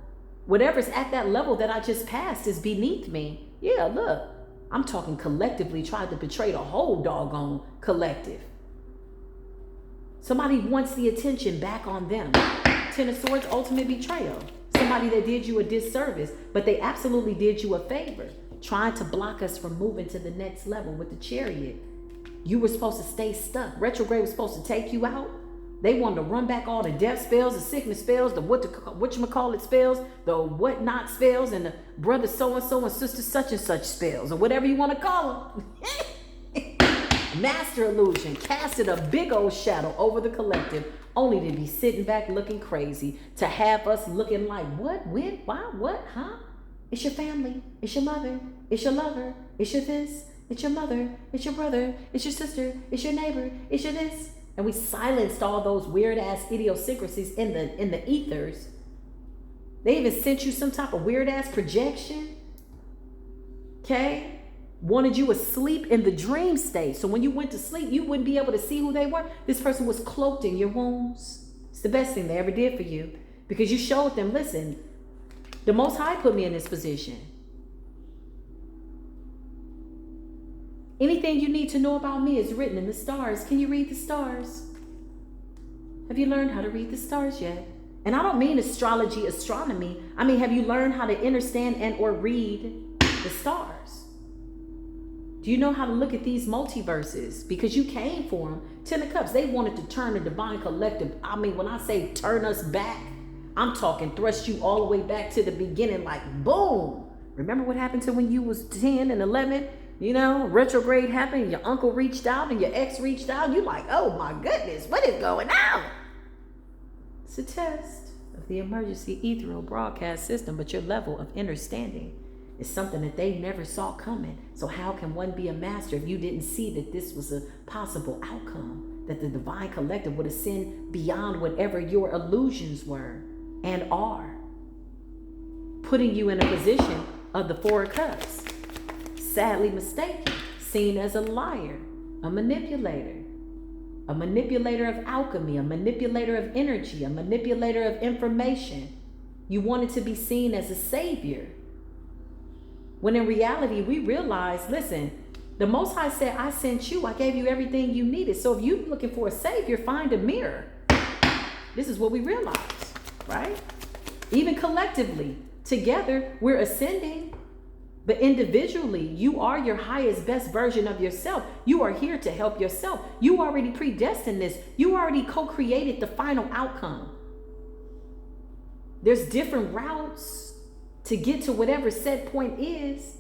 [SPEAKER 1] Whatever's at that level that I just passed is beneath me. Yeah, look, I'm talking collectively tried to betray the whole doggone collective. Somebody wants the attention back on them. Ten of Swords, ultimate betrayal. Somebody that did you a disservice, but they absolutely did you a favor, trying to block us from moving to the next level with the Chariot. You were supposed to stay stuck. Retrograde was supposed to take you out. They wanted to run back all the death spells, the sickness spells, the whatchamacallit spells, the whatnot spells, and the brother so-and-so and sister such-and-such spells, or whatever you want to call them. Master illusion casted a big old shadow over the collective, only to be sitting back looking crazy, to have us looking like, what, when, why, what, huh? It's your family, it's your mother, it's your lover, it's your this, it's your mother, it's your brother, it's your sister, it's your neighbor, it's your this. And we silenced all those weird ass idiosyncrasies in the ethers. They even sent you some type of weird ass projection. Okay? Wanted you asleep in the dream state. So when you went to sleep, you wouldn't be able to see who they were. This person was cloaked in your wounds. It's the best thing they ever did for you. Because you showed them, listen, the Most High put me in this position. Anything you need to know about me is written in the stars. Can you read the stars? Have you learned how to read the stars yet? And I don't mean astrology, astronomy. I mean, have you learned how to understand and or read the stars? Do you know how to look at these multiverses? Because you came for them. Ten of Cups, they wanted to turn the divine collective. I mean, when I say turn us back, I'm talking thrust you all the way back to the beginning, like boom. Remember what happened to when you was 10 and 11? You know, retrograde happened, your uncle reached out and your ex reached out. You're like, oh my goodness, what is going on? It's a test of the emergency ethereal broadcast system, but your level of understanding is something that they never saw coming. So how can one be a master if you didn't see that this was a possible outcome, that the divine collective would ascend beyond whatever your illusions were and are, putting you in a position of the Four of Cups? Sadly mistaken, seen as a liar, a manipulator of alchemy, a manipulator of energy, a manipulator of information. You wanted to be seen as a savior. When in reality, we realized, listen, the Most High said, I sent you, I gave you everything you needed. So if you're looking for a savior, find a mirror. This is what we realized, right? Even collectively, together, we're ascending. But individually, you are your highest, best version of yourself. You are here to help yourself. You already predestined this. You already co-created the final outcome. There's different routes to get to whatever set point is.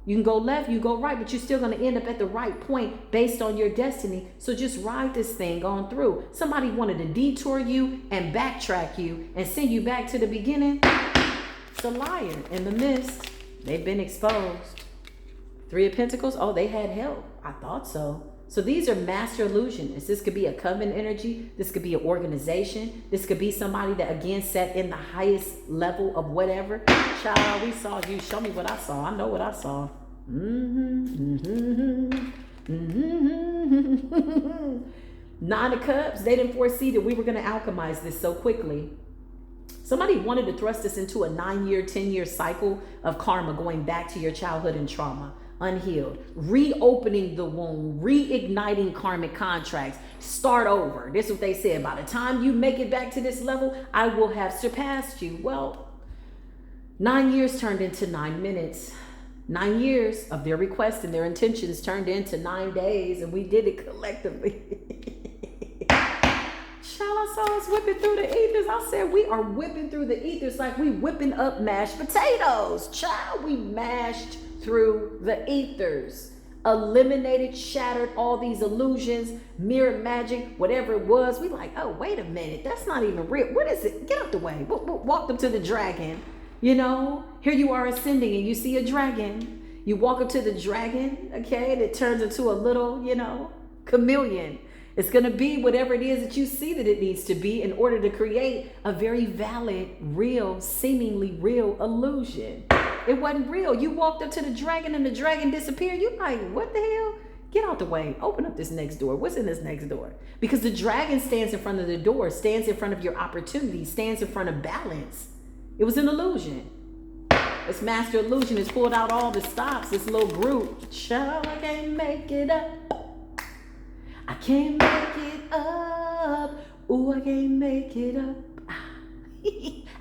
[SPEAKER 1] You can go left, you go right, but you're still going to end up at the right point based on your destiny. So just ride this thing on through. Somebody wanted to detour you and backtrack you and send you back to the beginning. It's a liar in the mist. They've been exposed. Three of Pentacles, oh, they had help. I thought so. So these are master illusionists. This could be a coven energy. This could be an organization. This could be somebody that, again, sat in the highest level of whatever. Child, we saw you. Show me what I saw. I know what I saw. Nine of Cups. They didn't foresee that we were going to alchemize this so quickly. Somebody wanted to thrust us into a 9-year, 10-year cycle of karma, going back to your childhood and trauma. Unhealed, reopening the wound, reigniting karmic contracts, start over. This is what they said. By the time you make it back to this level, I will have surpassed you. Well, 9 years turned into 9 minutes. 9 years of their requests and their intentions turned into 9 days, and we did it collectively. Child, I saw us whipping through the ethers. I said, we are whipping through the ethers like we whipping up mashed potatoes. Child, we mashed through the ethers, eliminated, shattered all these illusions, mirror magic, whatever it was. We like, oh, wait a minute, that's not even real. What is it? Get out the way. Walked up to the dragon. You know, here you are ascending and you see a dragon. You walk up to the dragon, okay, and it turns into a little, you know, chameleon. It's going to be whatever it is that you see that it needs to be in order to create a very valid, real, seemingly real illusion. It wasn't real. You walked up to the dragon and the dragon disappeared. You're like, what the hell? Get out the way. Open up this next door. What's in this next door? Because the dragon stands in front of the door, stands in front of your opportunity, stands in front of balance. It was an illusion. This master illusionist pulled out all the stops, this little group. Child, I can't make it up. I can't make it up. Ooh, I can't make it up.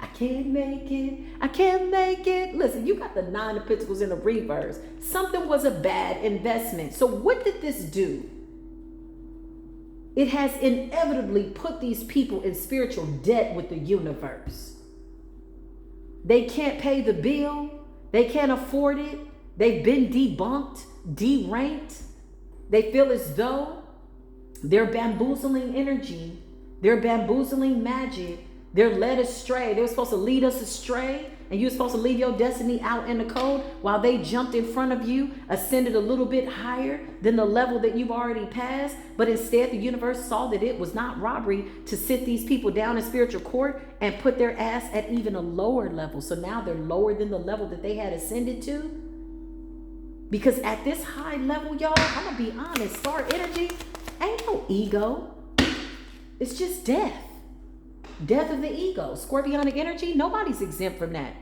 [SPEAKER 1] I can't make it. I can't make it. Listen, you got the 9 of Pentacles in the reverse. Something was a bad investment. So what did this do? It has inevitably put these people in spiritual debt with the universe. They can't pay the bill. They can't afford it. They've been debunked, deranked. They feel as though they're bamboozling energy. They're bamboozling magic. They're led astray. They were supposed to lead us astray, and you were supposed to leave your destiny out in the cold while they jumped in front of you, ascended a little bit higher than the level that you've already passed. But instead, the universe saw that it was not robbery to sit these people down in spiritual court and put their ass at even a lower level. So now they're lower than the level that they had ascended to. Because at this high level, y'all, I'm going to be honest, star energy ain't no ego. It's just death. Death of the ego. Scorpionic energy, nobody's exempt from that.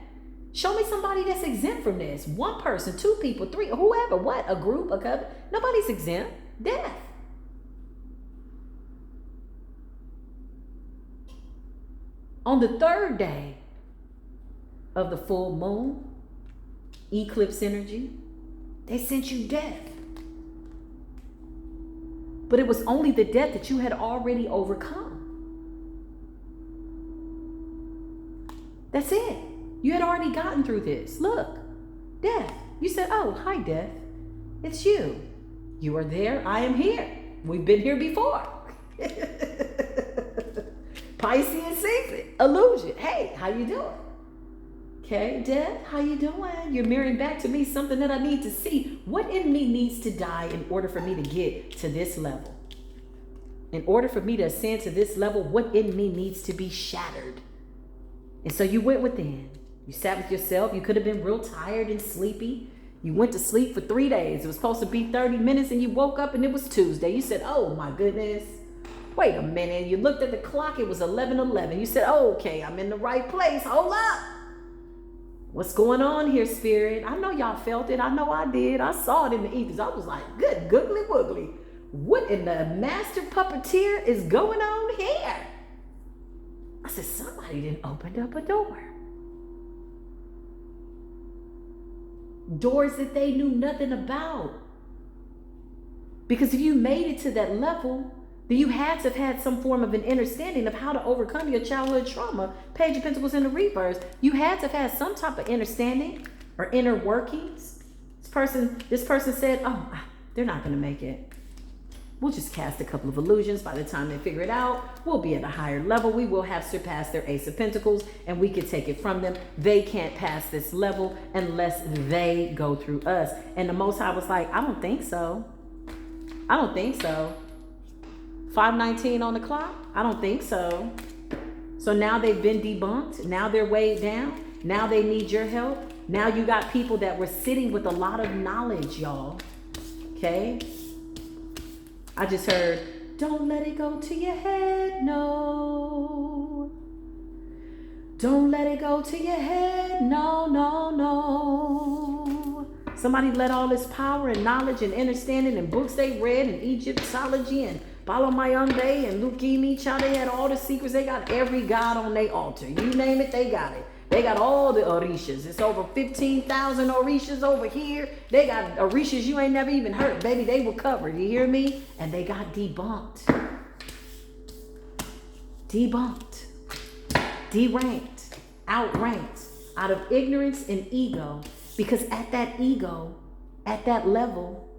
[SPEAKER 1] Show me somebody that's exempt from this. One person, 2 people, 3, whoever, what? A group, a couple. Nobody's exempt. Death. On the 3rd day of the full moon, eclipse energy, they sent you death. But it was only the death that you had already overcome. That's it. You had already gotten through this. Look, death. You said, oh, hi, death. It's you. You are there. I am here. We've been here before. Piscean season. Illusion. Hey, how you doing? Okay, death, how you doing? You're mirroring back to me something that I need to see. What in me needs to die in order for me to get to this level? In order for me to ascend to this level, what in me needs to be shattered? And so you went within. You sat with yourself. You could have been real tired and sleepy. You went to sleep for 3 days. It was supposed to be 30 minutes and you woke up and it was Tuesday. You said, oh my goodness. Wait a minute. You looked at the clock. It was 11:11. You said, oh, okay, I'm in the right place. Hold up. What's going on here, Spirit? I know y'all felt it. I know I did. I saw it in the ethers. I was like, good googly woogly. What in the master puppeteer is going on here? I said, somebody didn't open up a door. Doors that they knew nothing about. Because if you made it to that level, then you had to have had some form of an understanding of how to overcome your childhood trauma. Page of Pentacles in the reverse. You had to have had some type of understanding or inner workings. This person said, oh, they're not going to make it. We'll just cast a couple of illusions. By the time they figure it out, we'll be at a higher level. We will have surpassed their Ace of Pentacles and we could take it from them. They can't pass this level unless they go through us. And the Most High was like, I don't think so. I don't think so. 5:19 on the clock? I don't think so. So now they've been debunked. Now they're weighed down. Now they need your help. Now you got people that were sitting with a lot of knowledge, y'all. Okay? I just heard, don't let it go to your head, no. Don't let it go to your head, no, no, no. Somebody let all this power and knowledge and understanding and books they read and Egyptology and Balamayambe and Lukimi, child, they had all the secrets. They got every god on their altar. You name it, they got it. They got all the orishas. It's over 15,000 orishas over here. They got orishas you ain't never even heard. Baby, they were covered. You hear me? And they got debunked. Debunked. Deranked. Outranked. Out of ignorance and ego. Because at that ego, at that level,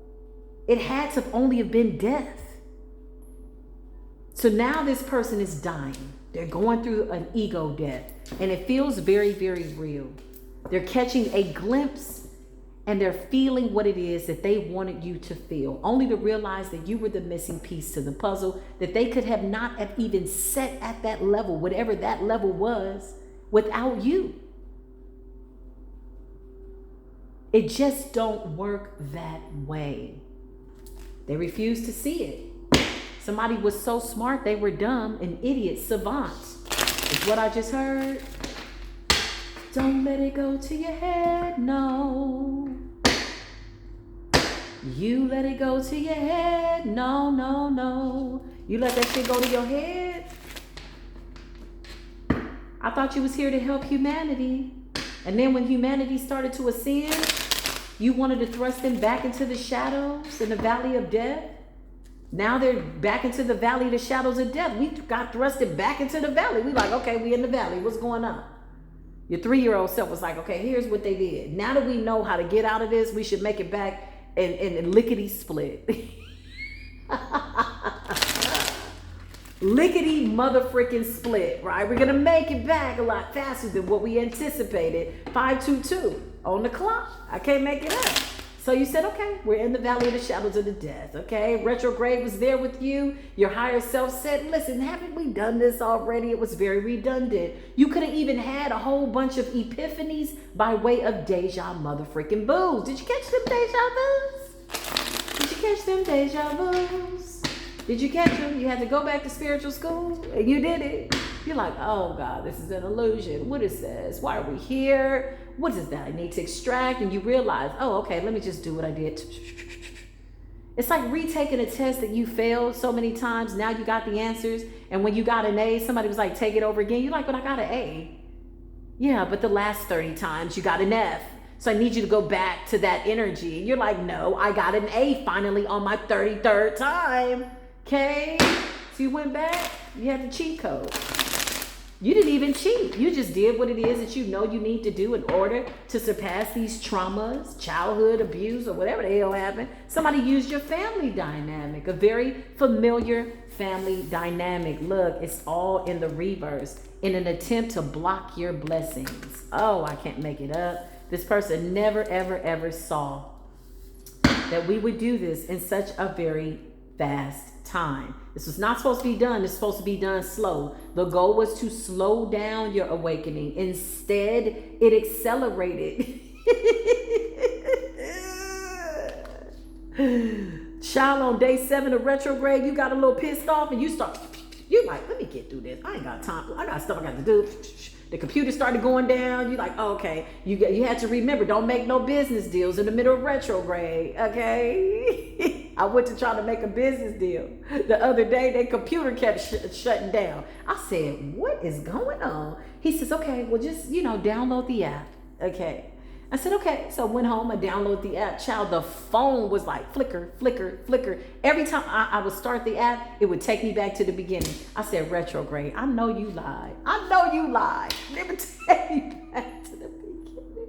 [SPEAKER 1] it had to only have been death. So now this person is dying. They're going through an ego death. And it feels very, very real. They're catching a glimpse and they're feeling what it is that they wanted you to feel. Only to realize that you were the missing piece to the puzzle, that they could have not have even set at that level, whatever that level was, without you. It just don't work that way. They refuse to see it. Somebody was so smart, they were dumb, an idiot, savant. Is what I just heard. Don't let it go to your head, no. You let it go to your head, no, no, no. You let that shit go to your head. I thought you was here to help humanity. And then when humanity started to ascend, you wanted to thrust them back into the shadows in the valley of death. Now they're back into the valley of the shadows of death. We got thrusted back into the valley. We like, okay, we in the valley. What's going on? Your 3-year-old self was like, okay, here's what they did. Now that we know how to get out of this, we should make it back and lickety split. Lickety mother freaking split, right? We're going to make it back a lot faster than what we anticipated. 522 on the clock. I can't make it up. So you said, okay, we're in the valley of the shadows of the death, okay? Retrograde was there with you. Your higher self said, listen, haven't we done this already? It was very redundant. You could have even had a whole bunch of epiphanies by way of deja motherfreaking boos. Did you catch them deja boos? Did you catch them deja boos? Did you catch them? You had to go back to spiritual school and you did it. You're like, oh God, this is an illusion. What is this? Why are we here? What is that I need to extract? And you realize, oh, okay, let me just do what I did. It's like retaking a test that you failed so many times. Now you got the answers. And when you got an A, somebody was like, take it over again. You're like, but I got an A. Yeah, but the last 30 times you got an F. So I need you to go back to that energy. You're like, no, I got an A finally on my 33rd time. Okay? So you went back, you had the cheat code. You didn't even cheat. You just did what it is that you know you need to do in order to surpass these traumas, childhood abuse, or whatever the hell happened. Somebody used your family dynamic, a very familiar family dynamic. Look, it's all in the reverse in an attempt to block your blessings. Oh, I can't make it up. This person never, ever, ever saw that we would do this in such a very fast time. This was not supposed to be done. It's supposed to be done slow. The goal was to slow down your awakening. Instead, it accelerated. Child, on day 7 of retrograde, you got a little pissed off and you're like, let me get through this. I ain't got time. I got stuff I got to do. The computer started going down. You're like, oh, okay. You had to remember, don't make no business deals in the middle of retrograde, okay? I went to try to make a business deal. The other day, their computer kept shutting down. I said, what is going on? He says, okay, well, just, download the app, okay? I said, okay. So I went home, I downloaded the app. Child, the phone was like flicker, flicker, flicker. Every time I would start the app, it would take me back to the beginning. I said, retrograde, I know you lied. I know you lied. Let me take me back to the beginning.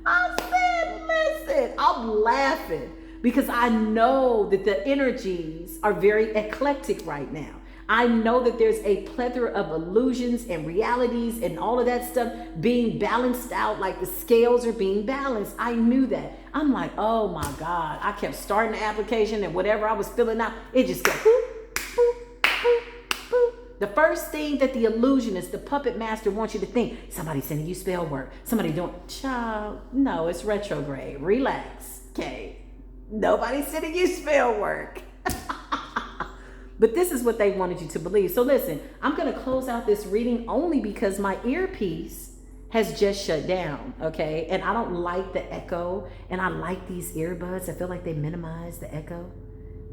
[SPEAKER 1] I said, listen, I'm laughing because I know that the energies are very eclectic right now. I know that there's a plethora of illusions and realities and all of that stuff being balanced out, like the scales are being balanced. I knew that. I'm like, oh my God. I kept starting the application and whatever I was filling out, it just kept boop, boop, boop, boop. The first thing that the illusionist, the puppet master wants you to think, somebody sending you spell work, somebody doing, child, no, it's retrograde. Relax, okay? Nobody's sending you spell work. But this is what they wanted you to believe. So listen, I'm going to close out this reading only because my earpiece has just shut down, okay? And I don't like the echo, and I like these earbuds. I feel like they minimize the echo.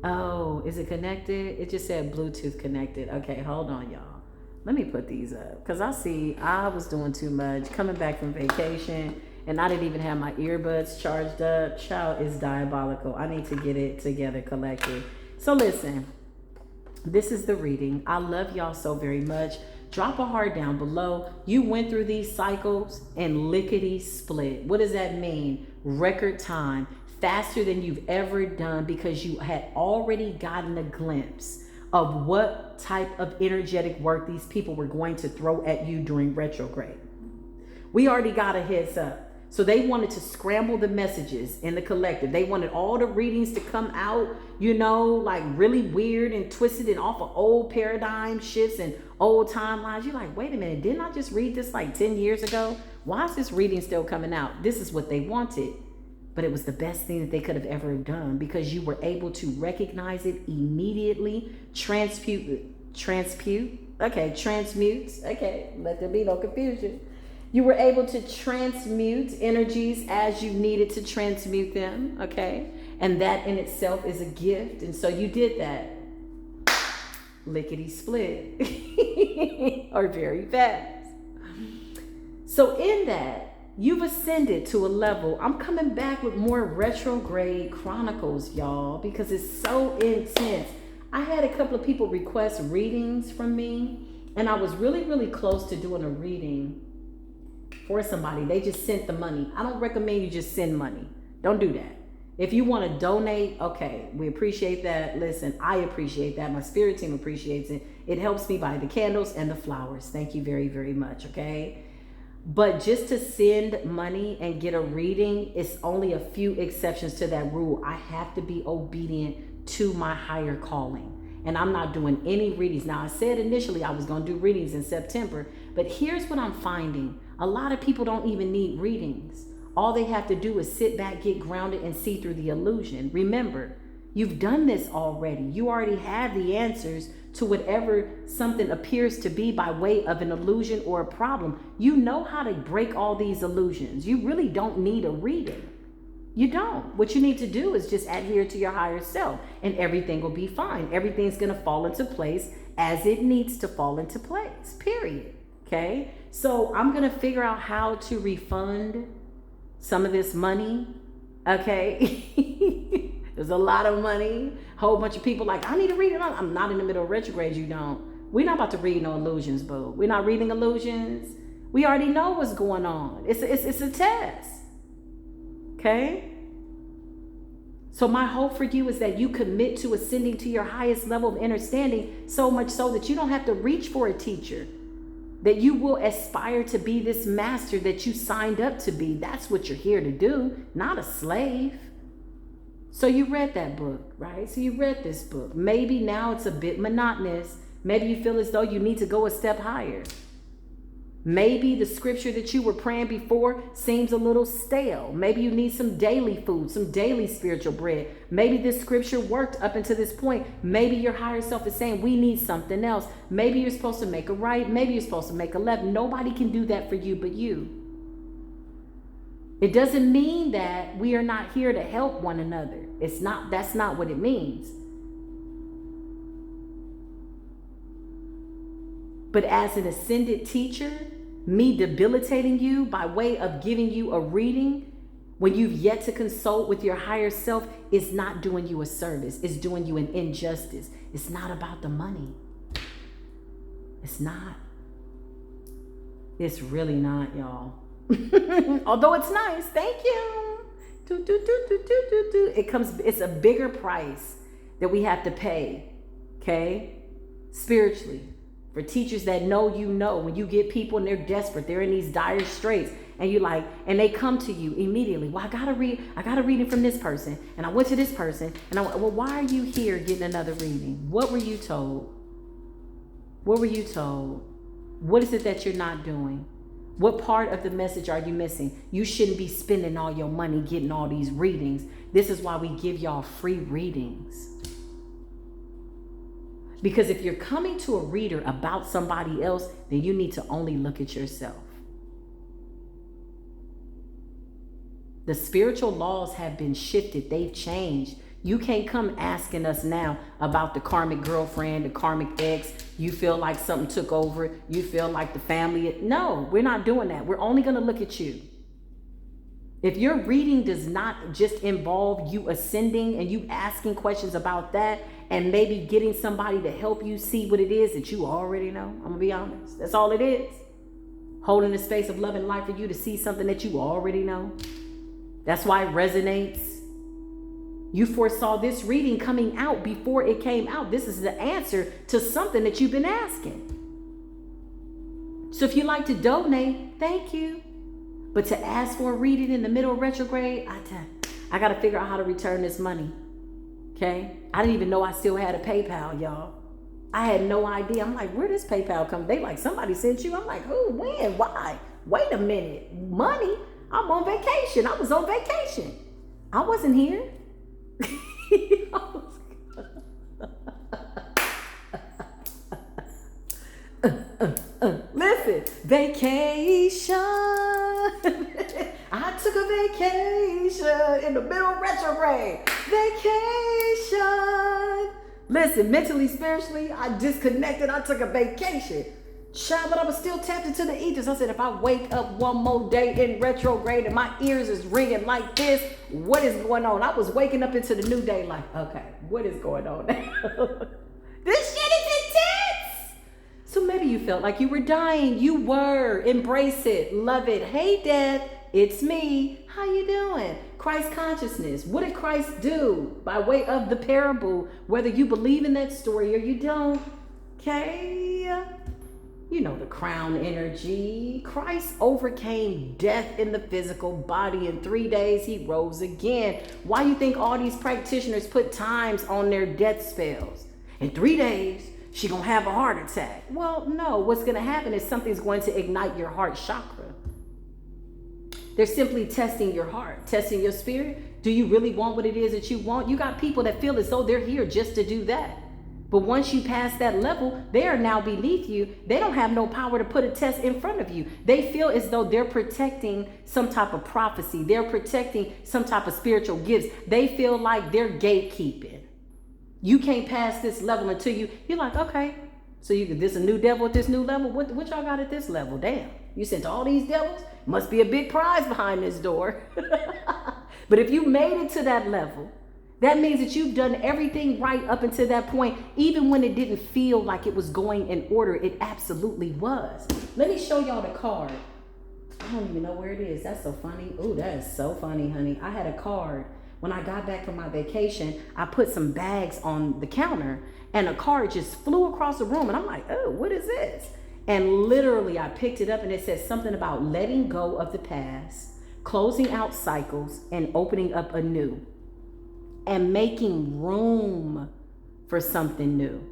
[SPEAKER 1] Oh, is it connected? It just said Bluetooth connected. Okay, hold on, y'all. Let me put these up because I was doing too much coming back from vacation, and I didn't even have my earbuds charged up. Child is diabolical. I need to get it together, collected. So listen. This is the reading. I love y'all so very much. Drop a heart down below. You went through these cycles and lickety split. What does that mean? Record time, faster than you've ever done, because you had already gotten a glimpse of what type of energetic work these people were going to throw at you during retrograde. We already got a heads up. So they wanted to scramble the messages in the collective. They wanted all the readings to come out, you know, like really weird and twisted and off of old paradigm shifts and old timelines. You're like, wait a minute, didn't I just read this like 10 years ago? Why is this reading still coming out? This is what they wanted. But it was the best thing that they could have ever done, because you were able to recognize it immediately, transmute. Okay, let there be no confusion. You were able to transmute energies as you needed to transmute them, okay? And that in itself is a gift. And so you did that. Lickety split. Or very fast. So in that, you've ascended to a level. I'm coming back with more retrograde chronicles, y'all, because it's so intense. I had a couple of people request readings from me, and I was really, really close to doing a reading for somebody. They just sent the money. I don't recommend you just send money. Don't do that. If you want to donate, okay, we appreciate that. Listen, I appreciate that. My spirit team appreciates it. It helps me buy the candles and the flowers. Thank you very, very much, okay? But just to send money and get a reading, it's only a few exceptions to that rule. I have to be obedient to my higher calling. And I'm not doing any readings. Now, I said initially I was going to do readings in September, but here's what I'm finding. A lot of people don't even need readings. All they have to do is sit back, get grounded, and see through the illusion. Remember, you've done this already. You already have the answers to whatever something appears to be by way of an illusion or a problem. You know how to break all these illusions. You really don't need a reading. You don't. What you need to do is just adhere to your higher self, and everything will be fine. Everything's going to fall into place as it needs to fall into place, period. Okay? So I'm going to figure out how to refund some of this money. Okay? There's a lot of money. A whole bunch of people like, I need to read it. I'm not in the middle of retrograde. You don't. We're not about to read no illusions, boo. We're not reading illusions. We already know what's going on. It's a test. Okay? So my hope for you is that you commit to ascending to your highest level of understanding, so much so that you don't have to reach for a teacher. That you will aspire to be this master that you signed up to be. That's what you're here to do, not a slave. So you read that book, right? So you read this book. Maybe now it's a bit monotonous. Maybe you feel as though you need to go a step higher. Maybe the scripture that you were praying before seems a little stale. Maybe you need some daily food, some daily spiritual bread. Maybe this scripture worked up until this point. Maybe your higher self is saying we need something else. Maybe you're supposed to make a right. Maybe you're supposed to make a left. Nobody can do that for you but you. It doesn't mean that we are not here to help one another. That's not what it means. But as an ascended teacher, me debilitating you by way of giving you a reading when you've yet to consult with your higher self is not doing you a service. It's doing you an injustice. It's not about the money. It's not. It's really not, y'all. Although it's nice. Thank you. It's a bigger price that we have to pay. Okay? spiritually. For teachers that know, you know, when you get people and they're desperate, they're in these dire straits, and you like, and they come to you immediately. Well, I gotta read it from this person, and I went to this person, and well, why are you here getting another reading? What were you told? What were you told? What is it that you're not doing? What part of the message are you missing? You shouldn't be spending all your money getting all these readings. This is why we give y'all free readings. Because if you're coming to a reader about somebody else, then you need to only look at yourself. The spiritual laws have been shifted. They've changed. You can't come asking us now about the karmic girlfriend, the karmic ex. You feel like something took over. You feel like the family. No, we're not doing that. We're only going to look at you. If your reading does not just involve you ascending and you asking questions about that and maybe getting somebody to help you see what it is that you already know, I'm going to be honest. That's all it is. Holding the space of love and light for you to see something that you already know. That's why it resonates. You foresaw this reading coming out before it came out. This is the answer to something that you've been asking. So if you like to donate, thank you. But to ask for a reading in the middle of retrograde, I got to figure out how to return this money. Okay? I didn't even know I still had a PayPal, y'all. I had no idea. I'm like, where does PayPal come? They like, somebody sent you. I'm like, who, when, why? Wait a minute. Money? I'm on vacation. I was on vacation. I wasn't here. Listen, vacation. I took a vacation in the middle of retrograde. Vacation. Listen, mentally, spiritually, I disconnected. I took a vacation. Child, but I was still tapped into the ethers. I said, if I wake up one more day in retrograde and my ears is ringing like this, what is going on? I was waking up into the new day like, okay, what is going on now? This shit is intense. So maybe you felt like you were dying. You were. Embrace it. Love it. Hey, death. It's me. How you doing? Christ consciousness. What did Christ do by way of the parable? Whether you believe in that story or you don't. Okay. You know the crown energy. Christ overcame death in the physical body. In 3 days, he rose again. Why you think all these practitioners put times on their death spells? In 3 days, she gonna have a heart attack. Well, no. What's gonna happen is something's going to ignite your heart chakra. They're simply testing your heart, testing your spirit. Do you really want what it is that you want? You got people that feel as though they're here just to do that. But once you pass that level, they are now beneath you. They don't have no power to put a test in front of you. They feel as though they're protecting some type of prophecy. They're protecting some type of spiritual gifts. They feel like they're gatekeeping. You can't pass this level until you're like, okay, so this a new devil at this new level? What y'all got at this level? Damn, you sent all these devils? Must be a big prize behind this door. But if you made it to that level, that means that you've done everything right up until that point, even when it didn't feel like it was going in order. It absolutely was. Let me show y'all the card. I don't even know where it is. That's so funny. Oh, that is so funny, honey. I had a card. When I got back from my vacation, I put some bags on the counter and a card just flew across the room. And I'm like, oh, what is this? And literally I picked it up and it says something about letting go of the past, closing out cycles, and opening up anew. And making room for something new.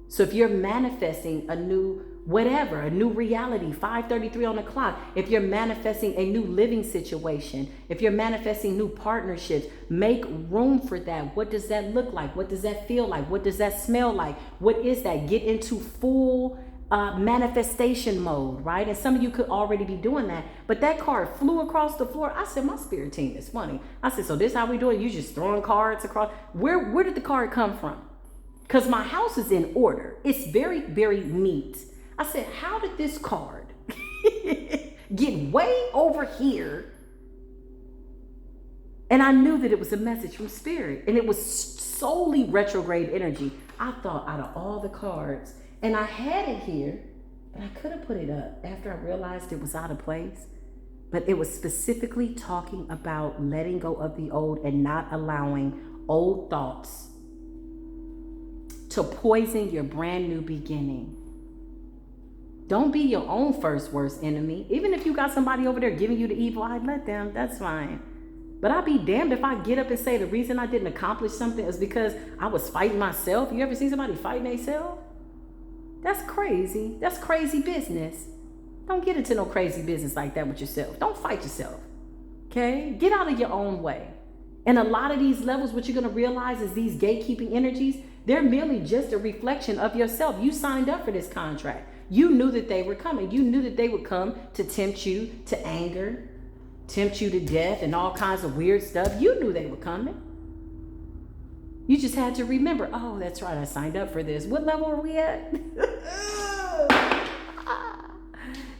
[SPEAKER 1] So if you're manifesting a new whatever, a new reality, 5:33 on the clock, if you're manifesting a new living situation, if you're manifesting new partnerships, make room for that. What does that look like? What does that feel like? What does that smell like? What is that? Get into full manifestation mode, right? And some of you could already be doing that, but that card flew across the floor. I said, my spirit team is funny. I said, so this how we do it? You just throwing cards across? Where did the card come from? Because my house is in order. It's very, very neat. I said, how did this card get way over here? And I knew that it was a message from spirit, and it was solely retrograde energy. I thought out of all the cards, and I had it here, but I could have put it up after I realized it was out of place. But it was specifically talking about letting go of the old and not allowing old thoughts to poison your brand new beginning. Don't be your own first worst enemy. Even if you got somebody over there giving you the evil eye, let them, that's fine. But I'll be damned if I get up and say the reason I didn't accomplish something is because I was fighting myself. You ever seen somebody fighting themselves? That's crazy. That's crazy business. Don't get into no crazy business like that with yourself. Don't fight yourself. Okay? Get out of your own way. And a lot of these levels, what you're going to realize is these gatekeeping energies, they're merely just a reflection of yourself. You signed up for this contract. You knew that they were coming. You knew that they would come to tempt you to anger, tempt you to death and all kinds of weird stuff. You knew they were coming. You just had to remember, oh, that's right, I signed up for this. What level are we at?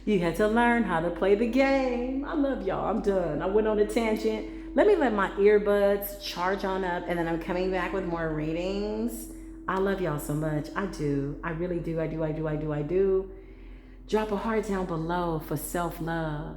[SPEAKER 1] You had to learn how to play the game. I love y'all. I'm done. I went on a tangent. Let me let my earbuds charge on up, and then I'm coming back with more readings. I love y'all so much. I do. I really do. I do. Drop a heart down below for self-love,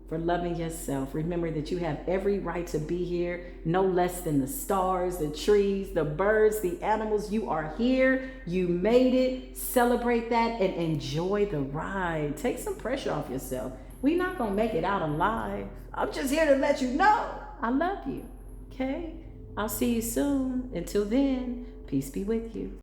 [SPEAKER 1] for loving yourself. Remember that you have every right to be here, no less than the stars, the trees, the birds, the animals. You are here. You made it. Celebrate that and enjoy the ride. Take some pressure off yourself. We're not going to make it out alive. I'm just here to let you know I love you. Okay? I'll see you soon. Until then, peace be with you.